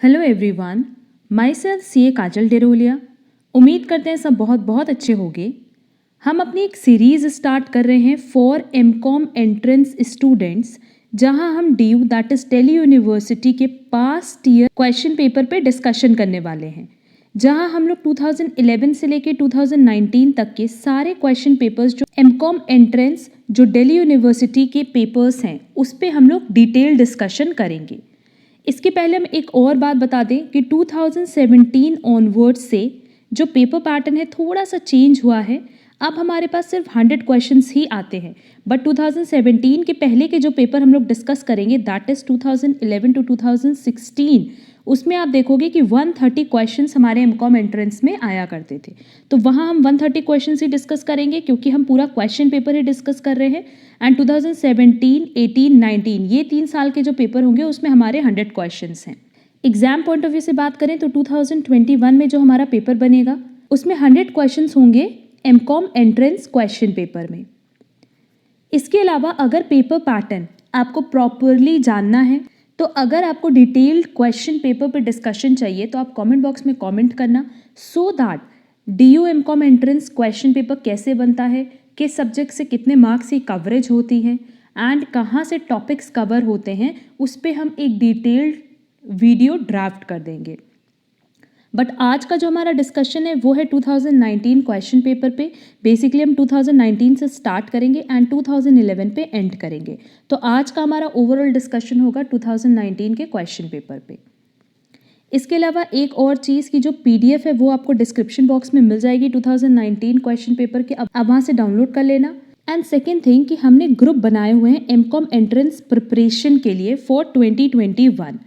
Hello everyone, my self CA काजल डेरोलिया। उम्मीद करते हैं सब बहुत बहुत अच्छे होंगे। हम अपनी एक सीरीज़ स्टार्ट कर रहे हैं फॉर MCOM एंट्रेंस स्टूडेंट्स, जहां हम DU that is Delhi university के पास्ट ईयर क्वेश्चन पेपर पे डिस्कशन करने वाले हैं, जहां हम लोग 2011 से लेके 2019 तक के सारे क्वेश्चन पेपर्स जो MCOM एंट्रेंस जो दिल्ली यूनिवर्सिटी के पेपर्स हैं उस पर हम लोग डिटेल डिस्कशन करेंगे। इसके पहले हम एक और बात बता दें कि 2017 ऑनवर्ड्स से जो पेपर पैटर्न है थोड़ा सा चेंज हुआ है। अब हमारे पास सिर्फ 100 क्वेश्चंस ही आते हैं, बट 2017 के पहले के जो पेपर हम लोग डिस्कस करेंगे दैट इज़ 2011 टू 2016, उसमें आप देखोगे कि 130 क्वेश्चंस हमारे MCOM एंट्रेंस में आया करते थे। तो वहाँ हम 130 क्वेश्चंस ही डिस्कस करेंगे क्योंकि हम पूरा क्वेश्चन पेपर ही डिस्कस कर रहे हैं। एंड 2017, 18, 19 ये 3 साल के जो पेपर होंगे उसमें हमारे 100 क्वेश्चंस हैं। एग्जाम पॉइंट ऑफ व्यू से बात करें तो 2021 में जो हमारा पेपर बनेगा उसमें 100 क्वेश्चंस होंगे MCOM एंट्रेंस क्वेश्चन पेपर में। इसके अलावा अगर पेपर पैटर्न आपको प्रॉपरली जानना है तो अगर आपको डिटेल्ड क्वेश्चन पेपर पे डिस्कशन चाहिए तो आप कमेंट बॉक्स में कमेंट करना, so that DU MCOM entrance question paper कैसे बनता है, किस सब्जेक्ट से कितने मार्क्स की कवरेज होती है एंड कहाँ से टॉपिक्स कवर होते हैं, उस पर हम एक डिटेल्ड वीडियो ड्राफ्ट कर देंगे। बट आज का जो हमारा डिस्कशन है वो है 2019 क्वेश्चन पेपर पे। बेसिकली हम 2019 से स्टार्ट करेंगे एंड 2011 पे एंड करेंगे। तो आज का हमारा ओवरऑल डिस्कशन होगा 2019 के क्वेश्चन पेपर पे। इसके अलावा एक और चीज़ की जो PDF है वो आपको डिस्क्रिप्शन बॉक्स में मिल जाएगी 2019 क्वेश्चन पेपर के, अब वहाँ से डाउनलोड कर लेना। एंड सेकेंड थिंग कि हमने ग्रुप बनाए हुए हैं MCOM एंट्रेंस प्रिपरेशन के लिए फॉर 2021।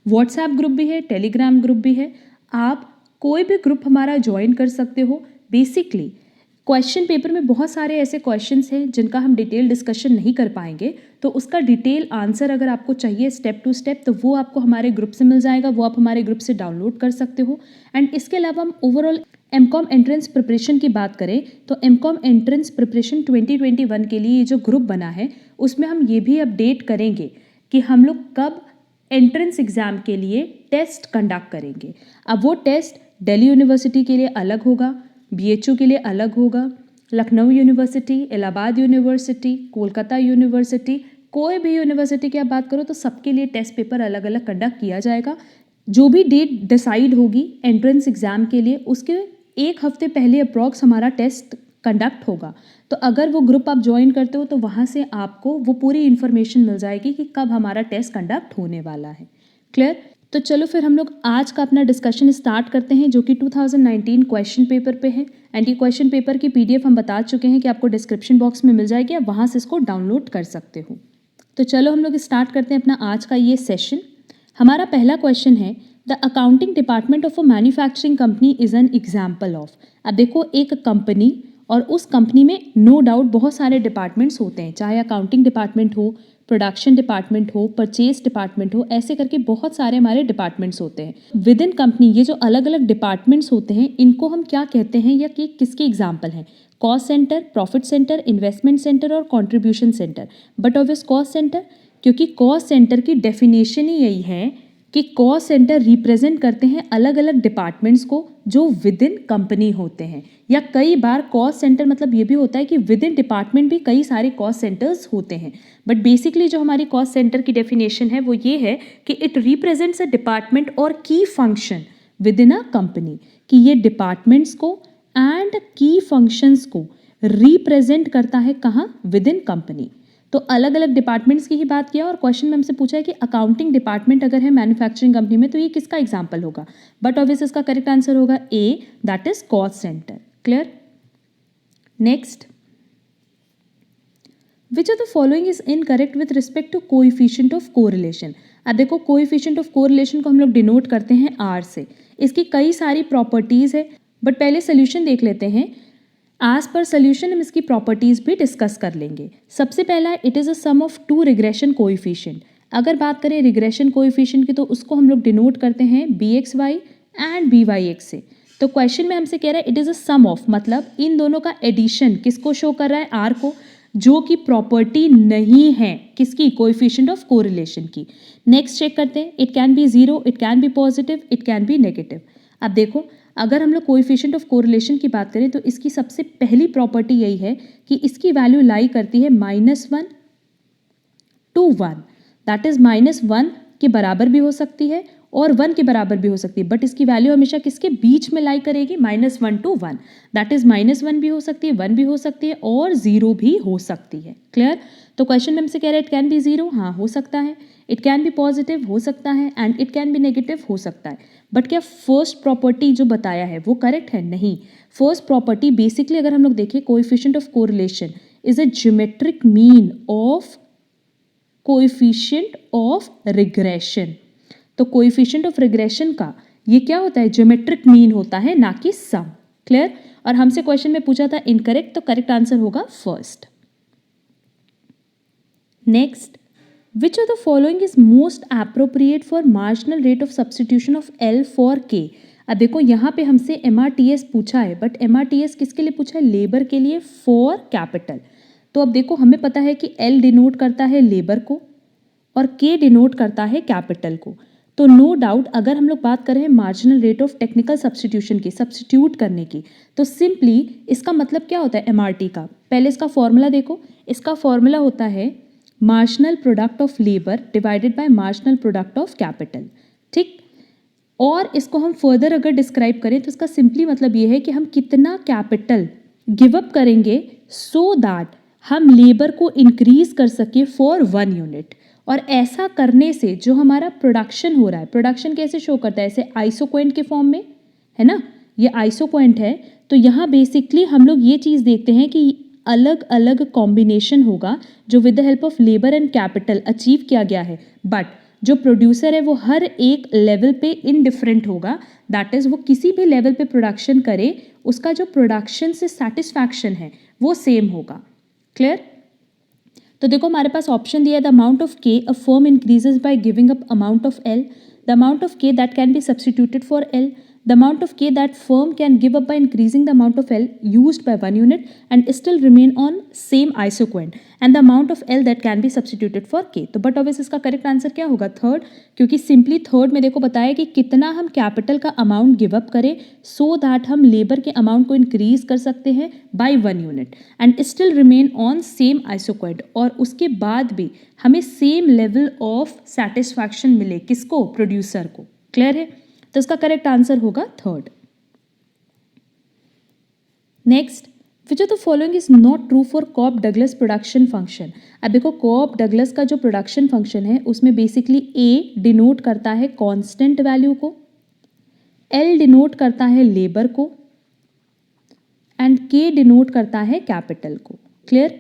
व्हाट्सएप ग्रुप भी है, टेलीग्राम ग्रुप भी है, आप कोई भी ग्रुप हमारा ज्वाइन कर सकते हो। बेसिकली क्वेश्चन पेपर में बहुत सारे ऐसे क्वेश्चंस हैं जिनका हम डिटेल डिस्कशन नहीं कर पाएंगे, तो उसका डिटेल आंसर अगर आपको चाहिए स्टेप टू स्टेप तो वो आपको हमारे ग्रुप से मिल जाएगा, वो आप हमारे ग्रुप से डाउनलोड कर सकते हो। एंड इसके अलावा हम ओवरऑल MCOM एंट्रेंस प्रिपरेशन की बात करें तो MCOM एंट्रेंस प्रिपरेशन 2021 के लिए ये जो ग्रुप बना है उसमें हम ये भी अपडेट करेंगे कि हम लोग कब एंट्रेंस एग्ज़ाम के लिए टेस्ट कंडक्ट करेंगे। अब वो टेस्ट दिल्ली यूनिवर्सिटी के लिए अलग होगा, BHU के लिए अलग होगा, Lucknow university, Allahabad university, Kolkata university, कोई भी यूनिवर्सिटी की आप बात करो तो सबके लिए टेस्ट पेपर अलग अलग कंडक्ट किया जाएगा। जो भी डेट डिसाइड होगी एंट्रेंस एग्ज़ाम के लिए उसके एक हफ्ते पहले अप्रॉक्स हमारा टेस्ट कंडक्ट होगा। तो अगर वो ग्रुप आप ज्वाइन करते हो तो वहाँ से आपको वो पूरी इन्फॉर्मेशन मिल जाएगी कि कब हमारा टेस्ट कंडक्ट होने वाला है। क्लियर? तो चलो फिर हम लोग आज का अपना डिस्कशन स्टार्ट करते हैं जो कि 2019 क्वेश्चन पेपर पे है। एंड ये क्वेश्चन पेपर की PDF हम बता चुके हैं कि आपको डिस्क्रिप्शन बॉक्स में मिल जाएगी, आप वहाँ से इसको डाउनलोड कर सकते हो। तो चलो हम लोग स्टार्ट करते हैं अपना आज का ये सेशन। हमारा पहला क्वेश्चन है, the accounting department of a manufacturing company is an example of. अब देखो एक कंपनी और उस कंपनी में नो डाउट बहुत सारे डिपार्टमेंट्स होते हैं, चाहे अकाउंटिंग डिपार्टमेंट हो, प्रोडक्शन डिपार्टमेंट हो, परचेज डिपार्टमेंट हो, ऐसे करके बहुत सारे हमारे डिपार्टमेंट्स होते हैं विद इन कंपनी। ये जो अलग अलग डिपार्टमेंट्स होते हैं इनको हम क्या कहते हैं या कि किसके एग्जाम्पल हैं? Cost centre, profit centre, investment centre और contribution centre. But obvious cost centre, क्योंकि कॉस्ट सेंटर की डेफिनेशन ही यही है कि कॉस्ट सेंटर रिप्रेजेंट करते हैं अलग अलग डिपार्टमेंट्स को जो विद इन कंपनी होते हैं। या कई बार कॉस्ट सेंटर मतलब ये भी होता है कि विद इन डिपार्टमेंट भी कई सारे कॉस्ट सेंटर्स होते हैं। बट बेसिकली जो हमारी कॉस्ट सेंटर की डेफिनेशन है वो ये है कि इट रिप्रेजेंट्स अ डिपार्टमेंट और की function with in a company, कि ये डिपार्टमेंट्स को एंड की फंक्शंस को रिप्रेजेंट करता है कहाँ? With in company. तो अलग अलग डिपार्टमेंट्स की ही बात किया और क्वेश्चन में हमसे पूछा है कि अकाउंटिंग डिपार्टमेंट अगर है मैन्युफैक्चरिंग कंपनी में तो ये किसका एग्जाम्पल होगा? बट ऑब्वियस इसका करेक्ट आंसर होगा A, that is cost centre. Clear? Next, which of the following is incorrect with respect to coefficient of correlation. अब देखो कोएफिशिएंट ऑफ कोरिलेशन को हम लोग डिनोट करते हैं R से। इसकी कई सारी प्रॉपर्टीज है, बट पहले सोल्यूशन देख लेते हैं। एज पर सोल्यूशन हम इसकी प्रॉपर्टीज भी डिस्कस कर लेंगे। सबसे पहला, it is a sum of two regression coefficient. अगर बात करें रिग्रेशन कोएफिशिएंट की तो उसको हम लोग डिनोट करते हैं BXY एंड BYX से। तो क्वेश्चन में हमसे कह रहा है it is a sum of, मतलब इन दोनों का एडिशन किसको शो कर रहा है? R को। जो कि प्रॉपर्टी नहीं है किसकी, कोएफिशिएंट ऑफ कोरिलेशन की। नेक्स्ट चेक करते हैं, it can be zero, it can be positive, it can be negative. अब देखो अगर हम लोग कोएफिशिएंट ऑफ कोरिलेशन की बात करें तो इसकी सबसे पहली प्रॉपर्टी यही है कि इसकी वैल्यू लाई करती है -1 to 1, दैट इज -1 के बराबर भी हो सकती है और 1 के बराबर भी हो सकती है, बट इसकी वैल्यू हमेशा किसके बीच में लाई करेगी, -1 to 1, दैट इज -1 भी हो सकती है, 1 भी हो सकती है और 0 भी हो सकती है। क्लियर? तो क्वेश्चन में हमसे कह रहे हैं इट कैन बी जीरो, हाँ हो सकता है, इट कैन बी पॉजिटिव हो सकता है and it can be negative हो सकता है। बट क्या फर्स्ट प्रॉपर्टी जो बताया है वो करेक्ट है? नहीं। फर्स्ट प्रॉपर्टी बेसिकली अगर हम लोग देखें, coefficient of correlation is a geometric mean of coefficient of regression. तो कोएफिशिएंट ऑफ रिग्रेशन का ये क्या होता है, ज्योमेट्रिक मीन होता है, ना कि सम। क्लियर? और हमसे क्वेश्चन में पूछा था इनकरेक्ट, तो करेक्ट आंसर होगा first. Next, which of the following is most appropriate for marginal rate of substitution of L for K? अब देखो यहाँ पे हमसे MRTS पूछा है, बट MRTS किसके लिए पूछा है, लेबर के लिए, फॉर कैपिटल। तो अब देखो हमें पता है कि L डिनोट करता है लेबर को और K डिनोट करता है कैपिटल को। तो नो डाउट अगर हम लोग बात करें marginal rate of technical substitution की, सब्सटीट्यूट करने की, तो सिंपली इसका मतलब क्या होता है MRT का, पहले इसका फॉर्मूला देखो, इसका फॉर्मूला होता है marginal product of labour divided by marginal product of capital. ठीक? और इसको हम फर्दर अगर डिस्क्राइब करें तो इसका सिंपली मतलब ये है कि हम कितना कैपिटल गिव अप करेंगे सो दैट हम लेबर को इंक्रीज कर सके फॉर 1 यूनिट। और ऐसा करने से जो हमारा प्रोडक्शन हो रहा है, प्रोडक्शन कैसे शो करता है, ऐसे आइसोक्वेंट के फॉर्म में, है ना, ये आइसोक्वेंट है। तो यहाँ बेसिकली हम लोग ये चीज़ देखते हैं कि अलग अलग कॉम्बिनेशन होगा जो with the help of labour and capital achieve किया गया है, बट जो प्रोड्यूसर है वो हर एक लेवल पे इनडिफरेंट होगा, दैट इज़ वो किसी भी लेवल पे प्रोडक्शन करे उसका जो प्रोडक्शन से सेटिस्फैक्शन है वो सेम होगा। क्लियर? तो देखो हमारे पास ऑप्शन दिया है, the amount of K a firm increases by giving up amount of L, the amount of K that can be substituted for L, the amount of K that firm can give up by increasing the amount of L used by 1 unit and still remain on same isoquant, and the amount of L that can be substituted for K। तो but obvious इसका correct answer क्या होगा, third, क्योंकि simply third में देखो बताया कि कितना हम कैपिटल का अमाउंट गिव अप करें सो दैट हम लेबर के अमाउंट को इंक्रीज कर सकते हैं by 1 unit and still remain on same isoquant, और उसके बाद भी हमें सेम लेवल ऑफ सेटिस्फैक्शन मिले, किसको, प्रोड्यूसर को। क्लियर है? तो इसका करेक्ट आंसर होगा third. Next, which of the following is not true for Cobb Douglas production function. अब देखो कॉप डगलस का जो प्रोडक्शन फंक्शन है उसमें बेसिकली ए डिनोट करता है कांस्टेंट वैल्यू को, एल डिनोट करता है लेबर को एंड के डिनोट करता है कैपिटल को। क्लियर?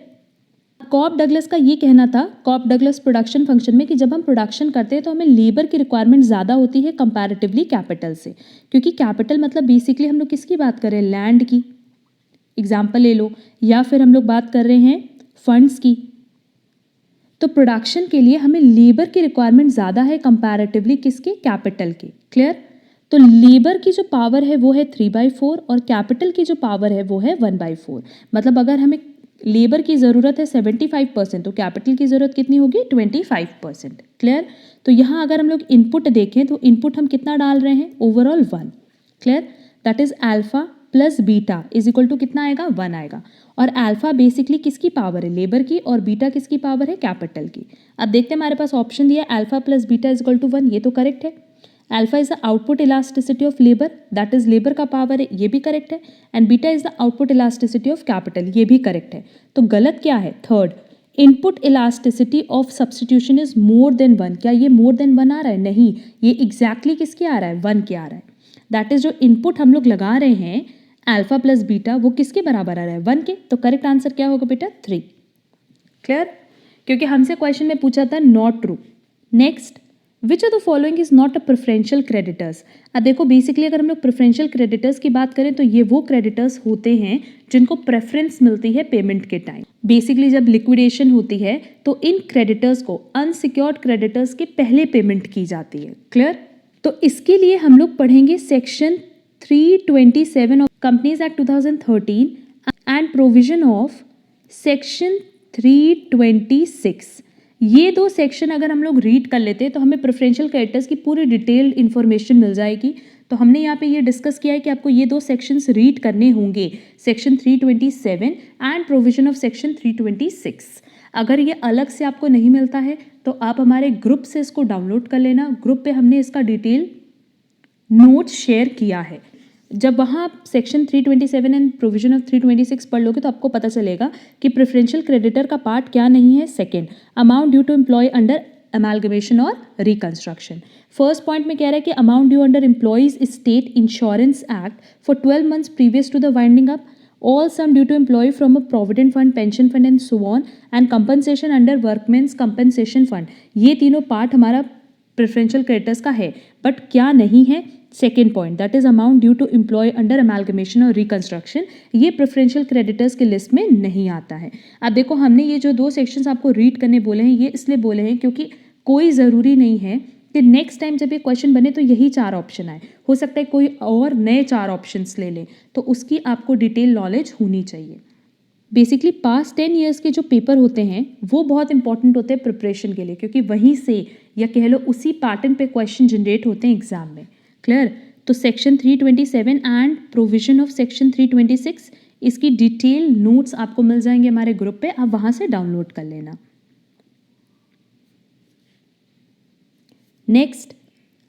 कॉप डगलस का ये कहना था कॉप डगलस प्रोडक्शन फंक्शन में कि जब हम प्रोडक्शन करते हैं तो हमें लेबर की रिक्वायरमेंट ज़्यादा होती है कंपैरेटिवली कैपिटल से, क्योंकि कैपिटल मतलब बेसिकली हम लोग किसकी बात कर रहे हैं, लैंड की एग्जांपल ले लो, या फिर हम लोग बात कर रहे हैं फंड्स की। तो प्रोडक्शन के लिए हमें लेबर की रिक्वायरमेंट ज़्यादा है कंपैरेटिवली किसके, कैपिटल के। क्लियर? तो लेबर की जो पावर है वो है 3/4 और कैपिटल की जो पावर है वो है 1/4। मतलब अगर हमें लेबर की ज़रूरत है 75%, तो कैपिटल की ज़रूरत कितनी होगी, 25%। क्लियर? तो यहाँ अगर हम लोग इनपुट देखें तो इनपुट हम कितना डाल रहे हैं, overall 1। Clear? That is alpha plus beta is equal to कितना आएगा, 1 आएगा। और अल्फा बेसिकली किसकी पावर है, लेबर की, और बीटा किसकी पावर है, कैपिटल की। अब देखते हैं हमारे पास ऑप्शन दिया है alpha plus beta is equal to 1, ये तो करेक्ट है। Alpha is the output elasticity of labour, that is labour का पावर है, ये भी करेक्ट है। And beta is the output elasticity of capital, ये भी करेक्ट है। तो गलत क्या है, third, input elasticity of substitution is more than 1। क्या ये मोर देन 1 आ रहा है, नहीं, ये एग्जैक्टली किसके आ रहा है, 1 के आ रहा है। दैट इज जो इनपुट हम लोग लगा रहे हैं अल्फा प्लस बीटा वो किसके बराबर आ रहा है, 1 के। तो करेक्ट आंसर क्या होगा बेटा, 3। क्लियर? क्योंकि हमसे क्वेश्चन में पूछा था not true. Next, which of the following is not a preferential creditors. अब देखो बेसिकली अगर हम लोग प्रेफरेंशियल क्रेडिटर्स की बात करें तो ये वो क्रेडिटर्स होते हैं जिनको प्रेफरेंस मिलती है पेमेंट के टाइम। बेसिकली जब लिक्विडेशन होती है तो इन क्रेडिटर्स को अनसिक्योर्ड क्रेडिटर्स के पहले पेमेंट की जाती है। क्लियर? तो इसके लिए हम लोग पढ़ेंगे section 327 of companies act 2013 and provision of section 326, ये दो सेक्शन अगर हम लोग रीड कर लेते हैं तो हमें प्रेफरेंशियल क्रेडिटर्स की पूरी डिटेल्ड इन्फॉर्मेशन मिल जाएगी। तो हमने यहाँ पे ये डिस्कस किया है कि आपको ये दो सेक्शंस रीड करने होंगे, section 327 and provision of section 326। अगर ये अलग से आपको नहीं मिलता है तो आप हमारे ग्रुप से इसको डाउनलोड कर लेना। ग्रुप पे हमने इसका डिटेल नोट्स शेयर किया है। जब वहाँ आप सेक्शन 327 एंड प्रोविजन ऑफ 326 पढ़ लोगे तो आपको पता चलेगा कि प्रेफरेंशियल क्रेडिटर का पार्ट क्या नहीं है। Second, amount due to employ under amalgamation और रिकंस्ट्रक्शन। फर्स्ट पॉइंट में कह रहा है कि amount due under employees state insurance act for 12 months previous to the winding up, all sum due to employee from a provident fund, pension fund and so on, and compensation under workmen's compensation fund। ये तीनों part हमारा preferential creditors का है, but क्या नहीं है? Second point, that is amount due to employ under amalgamation और reconstruction. ये प्रेफरेंशियल क्रेडिटर्स के लिस्ट में नहीं आता है। अब देखो, हमने ये जो दो सेक्शंस आपको रीड करने बोले हैं, ये इसलिए बोले हैं क्योंकि कोई ज़रूरी नहीं है कि नेक्स्ट टाइम जब ये क्वेश्चन बने तो यही 4 ऑप्शन आए। हो सकता है कोई और नए 4 ऑप्शंस ले लें, तो उसकी आपको डिटेल नॉलेज होनी चाहिए। बेसिकली पास्ट 10 ईयर्स के जो पेपर होते हैं वो बहुत इंपॉर्टेंट होते हैं प्रिपरेशन के लिए, क्योंकि वहीं से या कह लो उसी पैटर्न पे क्वेश्चन जनरेट होते हैं एग्जाम में। क्लियर? तो section 327 and provision of section 326, इसकी डिटेल नोट्स आपको मिल जाएंगे हमारे ग्रुप पे, आप वहाँ से डाउनलोड कर लेना। Next,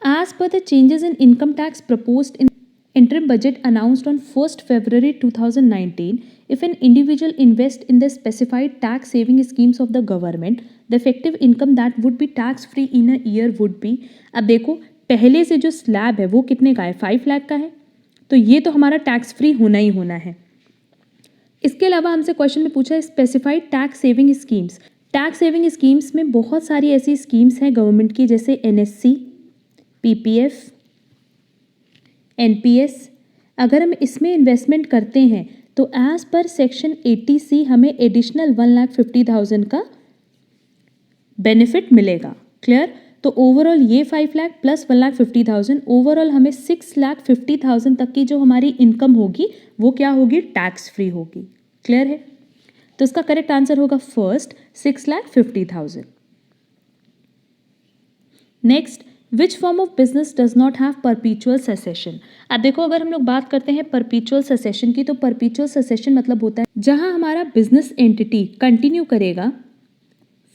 as per the changes in income tax proposed in interim budget announced on 1st February 2019, if an individual invests in the specified tax saving schemes of the government, the effective income that would be tax free in a year would be। अब देखो, पहले से जो slab है वो कितने का है? 5 लाख का है, तो ये तो हमारा टैक्स फ्री होना ही होना है। इसके अलावा हमसे क्वेश्चन में पूछा है specified tax saving schemes. Tax saving schemes में बहुत सारी ऐसी स्कीम्स हैं गवर्नमेंट की, जैसे एनएससी, पीपीएफ, एनपीएस। अगर हम इसमें इन्वेस्टमेंट करते हैं तो एज पर सेक्शन 80C हमें एडिशनल 1,50,000 का बेनिफिट मिलेगा। क्लियर? तो ओवरऑल ये 5 लाख प्लस 1,50,000, ओवरऑल हमें 6,50,000 तक की जो हमारी इनकम होगी वो क्या होगी? टैक्स फ्री होगी। क्लियर है? तो इसका करेक्ट आंसर होगा first, 6,50,000। Next, which form of business does not have परपीचुअल cessation. अब देखो, अगर हम लोग बात करते हैं परपीचुअल सेसेशन की, तो परपीचुअल सेसेशन मतलब होता है जहां हमारा बिजनेस एंटिटी कंटिन्यू करेगा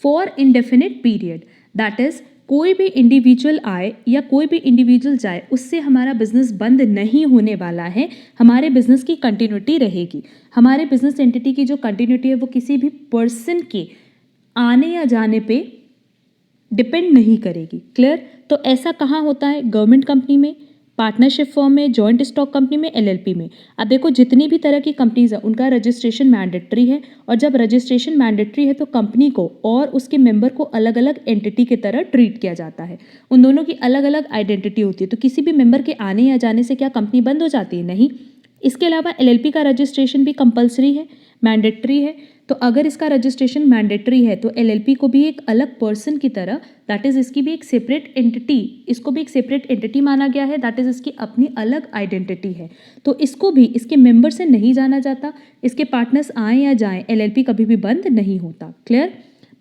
for indefinite period. That is, कोई भी इंडिविजुअल आए या कोई भी इंडिविजुअल जाए, उससे हमारा बिजनेस बंद नहीं होने वाला है, हमारे बिजनेस की कंटिन्यूटी रहेगी। हमारे बिजनेस एंटिटी की जो कंटिन्यूटी है वो किसी भी पर्सन के आने या जाने पे डिपेंड नहीं करेगी। क्लियर? तो ऐसा कहाँ होता है? गवर्नमेंट कंपनी में, पार्टनरशिप फर्म में, जॉइंट स्टॉक कंपनी में, एलएलपी में। अब देखो, जितनी भी तरह की कंपनीज है उनका रजिस्ट्रेशन मैंडेटरी है, और जब रजिस्ट्रेशन मैंडेटरी है तो कंपनी को और उसके मेंबर को अलग अलग एंटिटी की तरह ट्रीट किया जाता है। उन दोनों की अलग अलग आइडेंटिटी होती है। तो किसी भी मेंबर के आने या जाने से क्या कंपनी बंद हो जाती है? नहीं। इसके अलावा एलएलपी का रजिस्ट्रेशन भी कंपल्सरी है, मैंडेटरी है। तो अगर इसका रजिस्ट्रेशन मैंडेटरी है तो एलएलपी को भी एक अलग पर्सन की तरह, दैट इज इसकी भी एक सेपरेट एंटिटी, इसको भी एक सेपरेट एंटिटी माना गया है, दैट इज इसकी अपनी अलग आइडेंटिटी है। तो इसको भी इसके मेंबर से नहीं जाना जाता, इसके पार्टनर्स आए या जाएं, एलएलपी कभी भी बंद नहीं होता। क्लियर?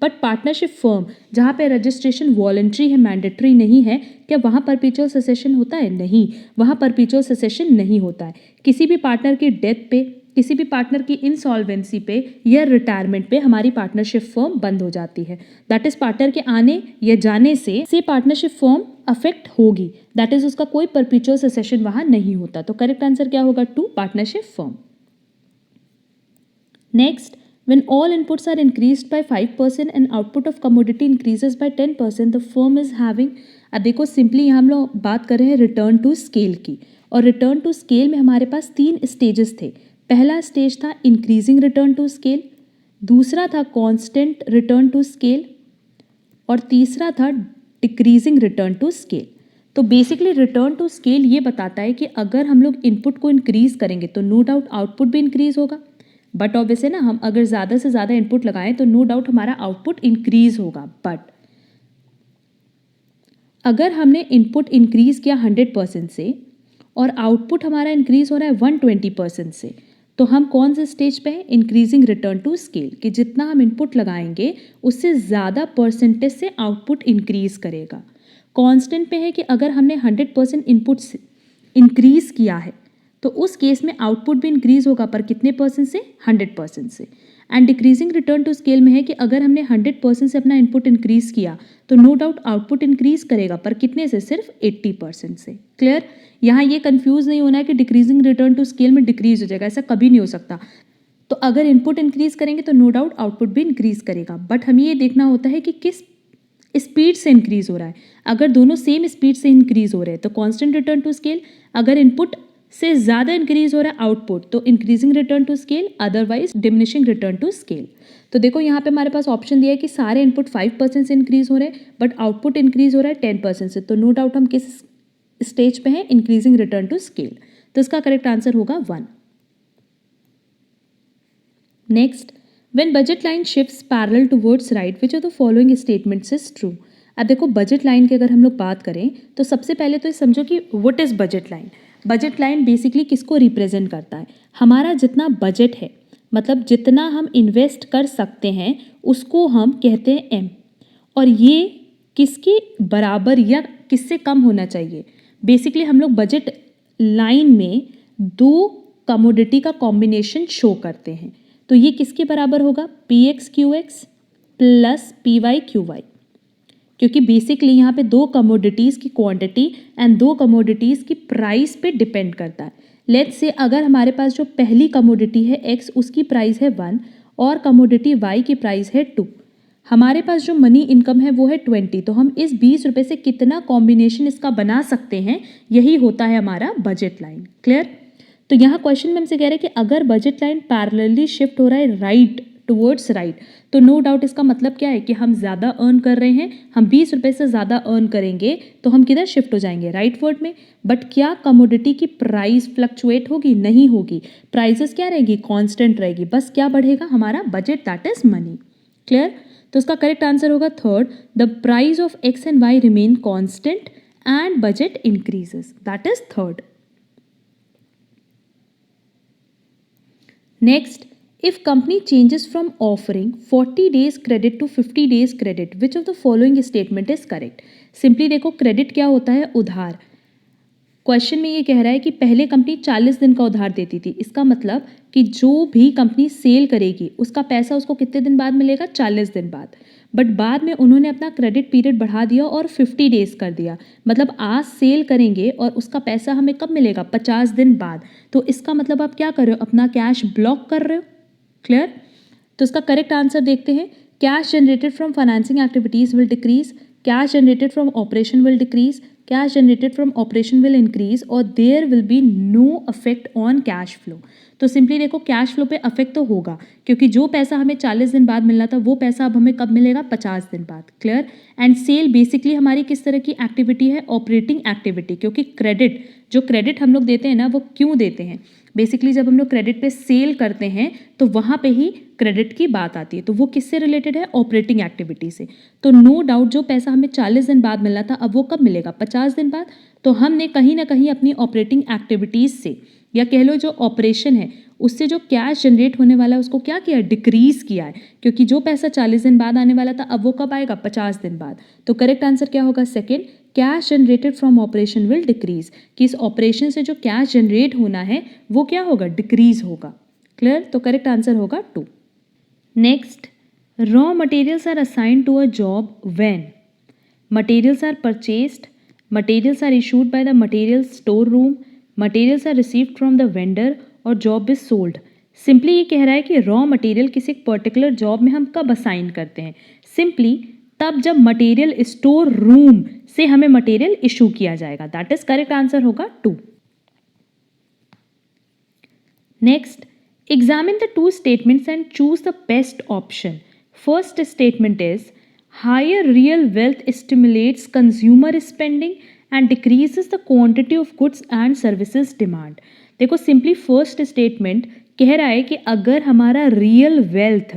बट पार्टनरशिप फर्म जहाँ पे रजिस्ट्रेशन वॉलंटरी है, मैंडेटरी नहीं है, क्या वहाँ परपीचुअल सेसेशन होता है? नहीं, वहाँ परपीचुअल सेसेशन नहीं होता है। किसी भी पार्टनर की डेथ पे, किसी भी पार्टनर की इंसॉल्वेंसी पे या रिटायरमेंट पे हमारी पार्टनरशिप फर्म बंद हो जाती है। दैट इज, पार्टनर के आने या जाने से पार्टनरशिप फर्म अफेक्ट होगी, दैट इज उसका कोई परपीचुअल सेसेशन वहाँ नहीं होता। तो करेक्ट आंसर क्या होगा? 2, partnership firm. Next, when all inputs are increased by 5% and output of commodity increases by 10%, the firm is having। अब देखो, सिंपली यहाँ हम लोग बात कर रहे हैं रिटर्न टू स्केल की, और रिटर्न टू स्केल में हमारे पास 3 स्टेजेस थे। पहला स्टेज था इंक्रीजिंग रिटर्न टू स्केल, दूसरा था कांस्टेंट रिटर्न टू स्केल, और तीसरा था डिक्रीजिंग रिटर्न टू स्केल। तो बेसिकली रिटर्न टू स्केल ये बताता है कि अगर हम लोग इनपुट को इंक्रीज करेंगे तो नो डाउट आउटपुट भी इंक्रीज होगा। बट ऑब्वियसली ना, हम अगर ज़्यादा से ज़्यादा इनपुट लगाएं तो नो डाउट हमारा आउटपुट इंक्रीज होगा। बट अगर हमने इनपुट इंक्रीज किया 100% से और आउटपुट हमारा इंक्रीज हो रहा है 120% से, तो हम कौन से स्टेज पे हैं? इंक्रीजिंग रिटर्न टू स्केल, कि जितना हम इनपुट लगाएंगे उससे ज़्यादा परसेंटेज से आउटपुट इंक्रीज करेगा। कांस्टेंट पे है कि अगर हमने 100% इनपुट इंक्रीज किया है तो उस केस में आउटपुट भी इंक्रीज होगा, पर कितने परसेंट से? 100% से। And decreasing return to scale में है कि अगर हमने 100% से अपना इनपुट इंक्रीज किया तो नो डाउट आउटपुट इंक्रीज करेगा, पर कितने से? सिर्फ 80% से। क्लियर? यहाँ ये कंफ्यूज नहीं होना है कि डिक्रीजिंग रिटर्न टू स्केल में डिक्रीज हो जाएगा, ऐसा कभी नहीं हो सकता। तो अगर इनपुट इंक्रीज करेंगे तो नो डाउट आउटपुट भी इंक्रीज करेगा, बट हमें ये देखना होता है कि किस स्पीड से इंक्रीज हो रहा है। अगर दोनों सेम स्पीड से इंक्रीज हो रहे हैं तो कांस्टेंट रिटर्न टू स्केल, अगर इनपुट से ज़्यादा इंक्रीज हो रहा है आउटपुट तो increasing return to scale, otherwise diminishing return to scale. तो देखो यहाँ पे हमारे पास ऑप्शन दिया है कि सारे इनपुट 5% से इंक्रीज हो रहे हैं बट आउटपुट इंक्रीज हो रहा है 10% से, तो नो डाउट हम किस स्टेज पे हैं? Increasing return to scale. तो इसका करेक्ट आंसर होगा 1। Next, when budget line shifts parallel towards right which of the following statements is true. अब देखो बजट लाइन की अगर हम लोग बात करें तो सबसे पहले तो ये समझो कि what is budget line. Budget line basically किसको रिप्रेजेंट करता है? हमारा जितना बजट है, मतलब जितना हम इन्वेस्ट कर सकते हैं उसको हम कहते हैं एम, और ये किसके बराबर या किससे कम होना चाहिए? बेसिकली हम लोग बजट लाइन में दो कमोडिटी का कॉम्बिनेशन शो करते हैं, तो ये किसके बराबर होगा? P X Q X plus P Y Q Y, क्योंकि बेसिकली यहाँ पे दो कमोडिटीज़ की क्वांटिटी एंड दो कमोडिटीज़ की प्राइस पे डिपेंड करता है। लेट्स से अगर हमारे पास जो पहली कमोडिटी है एक्स, उसकी प्राइस है 1 और कमोडिटी वाई की प्राइस है 2, हमारे पास जो मनी इनकम है वो है 20, तो हम इस 20 रुपये से कितना कॉम्बिनेशन इसका बना सकते हैं, यही होता है हमारा बजट लाइन। क्लियर? तो यहाँ क्वेश्चन में हमसे कह रहे हैं कि अगर बजट लाइन पैरेलली शिफ्ट हो रहा है राइट टुवर्ड्स राइट, तो नो डाउट इसका मतलब क्या है कि हम ज़्यादा अर्न कर रहे हैं, हम 20 रुपये से ज़्यादा अर्न करेंगे तो हम किधर शिफ्ट हो जाएंगे? राइट वर्ड में। बट क्या कमोडिटी की प्राइस फ्लक्चुएट होगी? नहीं होगी। प्राइसेस क्या रहेगी? कांस्टेंट रहेगी। बस क्या बढ़ेगा? हमारा budget, that is money. Clear? तो इसका करेक्ट आंसर होगा third, the price of X and Y remain constant and budget increases, that is third. Next, if company changes from offering 40 days credit to 50 days credit, which of the following statement is correct? Simply देखो credit क्या होता है? उधार। Question में ये कह रहा है कि पहले कंपनी 40 दिन का उधार देती थी, इसका मतलब कि जो भी कंपनी सेल करेगी उसका पैसा उसको कितने दिन बाद मिलेगा? 40 दिन बाद। बट बाद में उन्होंने अपना क्रेडिट पीरियड बढ़ा दिया और 50 डेज कर दिया, मतलब आज सेल करेंगे और उसका पैसा हमें कब मिलेगा? 50 दिन बाद। तो इसका मतलब आप क्या कर रहे हो? अपना कैश ब्लॉक कर रहे हो। क्लियर? तो इसका करेक्ट आंसर देखते हैं। Cash generated from financing activities will decrease, cash generated from operation will decrease, cash generated from operation will increase और there will be no affect on cash flow. तो simply देखो cash flow पे affect तो होगा, क्योंकि जो पैसा हमें 40 दिन बाद मिलना था वो पैसा अब हमें कब मिलेगा? 50 दिन बाद। क्लियर? एंड सेल बेसिकली हमारी किस तरह की एक्टिविटी है? ऑपरेटिंग एक्टिविटी, क्योंकि क्रेडिट, जो क्रेडिट हम लोग देते हैं ना, वो क्यों देते हैं? बेसिकली जब हम लोग क्रेडिट पे सेल करते हैं तो वहाँ पे ही क्रेडिट की बात आती है, तो वो किससे रिलेटेड है? ऑपरेटिंग एक्टिविटी से। तो नो डाउट जो पैसा हमें 40 दिन बाद मिलना था अब वो कब मिलेगा? 50 दिन बाद। तो हमने कहीं ना कहीं अपनी ऑपरेटिंग एक्टिविटीज़ से, या कह लो जो ऑपरेशन है उससे जो कैश जनरेट होने वाला है उसको क्या किया? डिक्रीज किया है, क्योंकि जो पैसा 40 दिन बाद आने वाला था अब वो कब आएगा? 50 दिन बाद। तो करेक्ट आंसर क्या होगा? Second, cash generated from operation will decrease, कि इस ऑपरेशन से जो कैश जनरेट होना है वो क्या होगा? डिक्रीज होगा। क्लियर? तो करेक्ट आंसर होगा 2। Next, raw materials are assigned to a job when materials are purchased, materials are issued by the material store room, materials are received from the vendor और job is sold. Simply ये कह रहा है कि raw material किसी particular job में हम कब असाइन करते हैं? सिंपली तब जब मटेरियल स्टोर रूम से हमें मटेरियल इशू किया जाएगा। दैट इज करेक्ट आंसर होगा 2। Next, examine the 2 statements and choose the best option. First statement is higher real wealth stimulates consumer spending and decreases the quantity of goods and services demand. देखो simply first statement कह रहा है कि अगर हमारा real wealth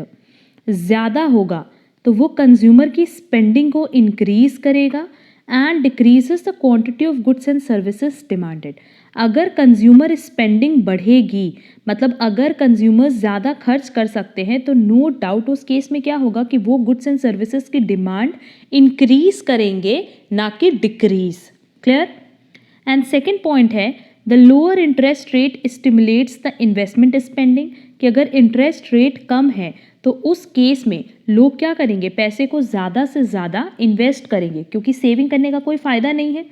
ज़्यादा होगा तो वो कंज्यूमर की स्पेंडिंग को इंक्रीज करेगा and decreases the quantity of goods and services demanded. अगर कंज्यूमर स्पेंडिंग बढ़ेगी, मतलब अगर कंज्यूमर्स ज़्यादा खर्च कर सकते हैं, तो नो डाउट उस केस में क्या होगा कि वो गुड्स एंड सर्विसेज की डिमांड इंक्रीज करेंगे, ना कि decrease. Clear? And second point है the lower interest rate stimulates the investment spending, कि अगर इंटरेस्ट रेट कम है तो उस केस में लोग क्या करेंगे, पैसे को ज़्यादा से ज़्यादा इन्वेस्ट करेंगे, क्योंकि सेविंग करने का कोई फ़ायदा नहीं है।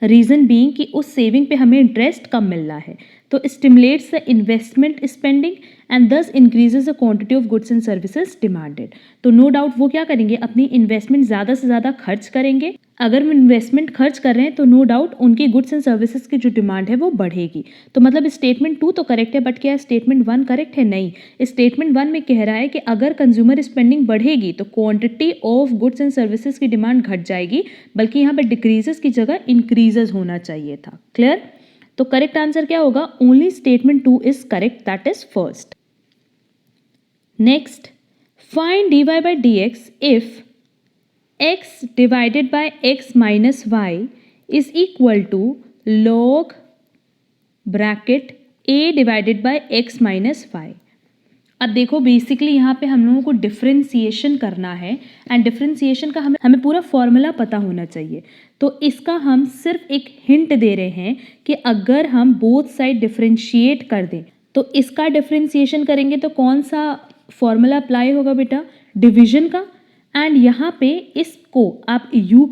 रीज़न बीइंग कि उस सेविंग पे हमें इंटरेस्ट कम मिल रहा है। तो stimulates the investment spending and thus increases the quantity of goods and services demanded. तो नो डाउट वो क्या करेंगे, अपनी इन्वेस्टमेंट ज़्यादा से ज़्यादा खर्च करेंगे। अगर वो इन्वेस्टमेंट खर्च कर रहे हैं तो नो डाउट उनकी गुड्स एंड सर्विसेज की जो डिमांड है वो बढ़ेगी। तो मतलब स्टेटमेंट 2 तो करेक्ट है, बट क्या स्टेटमेंट 1 करेक्ट है? नहीं। स्टेटमेंट 1 में कह रहा है कि अगर कंज्यूमर स्पेंडिंग बढ़ेगी तो quantity of goods and services की डिमांड घट जाएगी, बल्कि यहाँ पे डिक्रीजेस की जगह इंक्रीजेस होना चाहिए था। क्लियर? तो करेक्ट आंसर क्या होगा? Only statement 2 is correct, that is first. Next, find dy by dx if x divided by x minus y is equal to log bracket a divided by x minus y। अब देखो basically यहाँ पे हम लोगों को differentiation करना है, and differentiation का हमें पूरा फॉर्मूला पता होना चाहिए। तो इसका हम सिर्फ एक हिंट दे रहे हैं कि अगर हम बोथ साइड डिफ्रेंशिएट कर दें तो इसका डिफ्रेंसिएशन करेंगे तो कौन सा फॉर्मूला अप्लाई होगा बेटा? डिवीजन का। एंड यहाँ पे इसको आप यू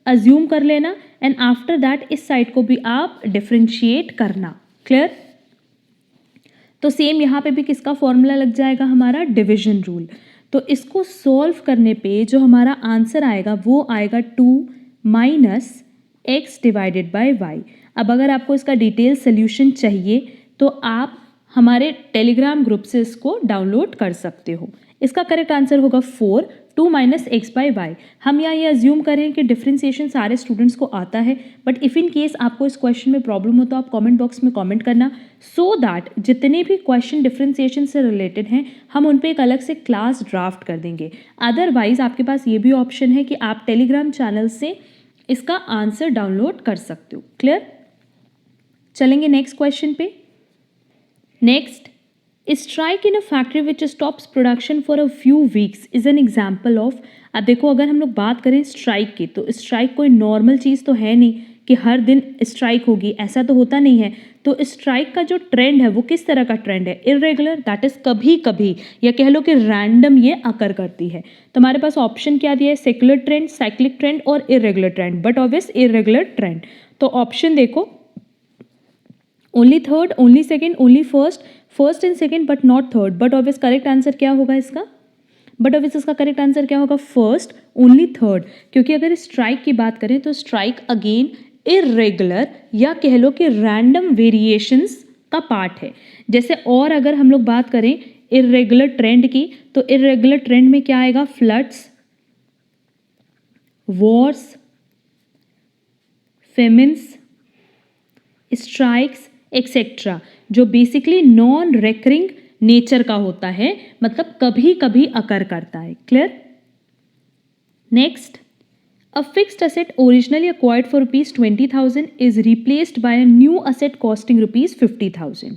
अज्यूम कर लेना, एंड आफ्टर दैट इस साइड को भी आप डिफ्रेंशिएट करना। क्लियर? तो सेम यहाँ पे भी किसका फॉर्मूला लग जाएगा? हमारा डिवीजन रूल। तो इसको सॉल्व करने पे जो हमारा आंसर आएगा वो आएगा 2 minus X divided by Y. अब अगर आपको इसका डिटेल सोल्यूशन चाहिए तो आप हमारे टेलीग्राम ग्रुप से इसको डाउनलोड कर सकते हो। इसका करेक्ट आंसर होगा 4 2 माइनस एक्स बाई वाई। हम यहाँ ये अज्यूम करें कि डिफ्रेंसिएशन सारे स्टूडेंट्स को आता है, बट इफ़ इन केस आपको इस क्वेश्चन में प्रॉब्लम हो तो आप कमेंट बॉक्स में कमेंट करना, सो दैट जितने भी क्वेश्चन डिफ्रेंसिएशन से रिलेटेड हैं हम उन पर एक अलग से क्लास ड्राफ्ट कर देंगे। अदरवाइज आपके पास ये भी ऑप्शन है कि आप टेलीग्राम चैनल से इसका आंसर डाउनलोड कर सकते हो। क्लियर? चलेंगे नेक्स्ट क्वेश्चन पे। Next, strike in a factory which stops production for a few weeks is an example of. अब देखो अगर हम लोग बात करें स्ट्राइक की, तो स्ट्राइक कोई नॉर्मल चीज़ तो है नहीं कि हर दिन स्ट्राइक होगी, ऐसा तो होता नहीं है। तो स्ट्राइक का जो ट्रेंड है वो किस तरह का ट्रेंड है? इरेगुलर, दैट इज कभी कभी, या कह लो कि रैंडम ये अकर करती है। तो हमारे पास ऑप्शन क्या दिया है? सेक्युलर ट्रेंड, साइक्लिक ट्रेंड और irregular trend, but obvious irregular trend. तो ऑप्शन देखो, only third, only second, only first, first and second but not third, but obvious correct answer क्या होगा इसका? बट ऑब्वियस इसका करेक्ट आंसर क्या होगा? First, only third. क्योंकि अगर स्ट्राइक की बात करें तो स्ट्राइक अगेन इरेगुलर या कह लो कि रैंडम वेरिएशंस का पार्ट है। जैसे और अगर हम लोग बात करें इरेगुलर ट्रेंड की, तो इरेगुलर ट्रेंड में क्या आएगा? Floods, Wars, famines, strikes etcetera, जो बेसिकली नॉन रेकरिंग नेचर का होता है, मतलब कभी कभी अकर करता है। Clear? Next, a fixed asset originally acquired for rupees 20,000 is replaced by a new asset costing rupees 50,000,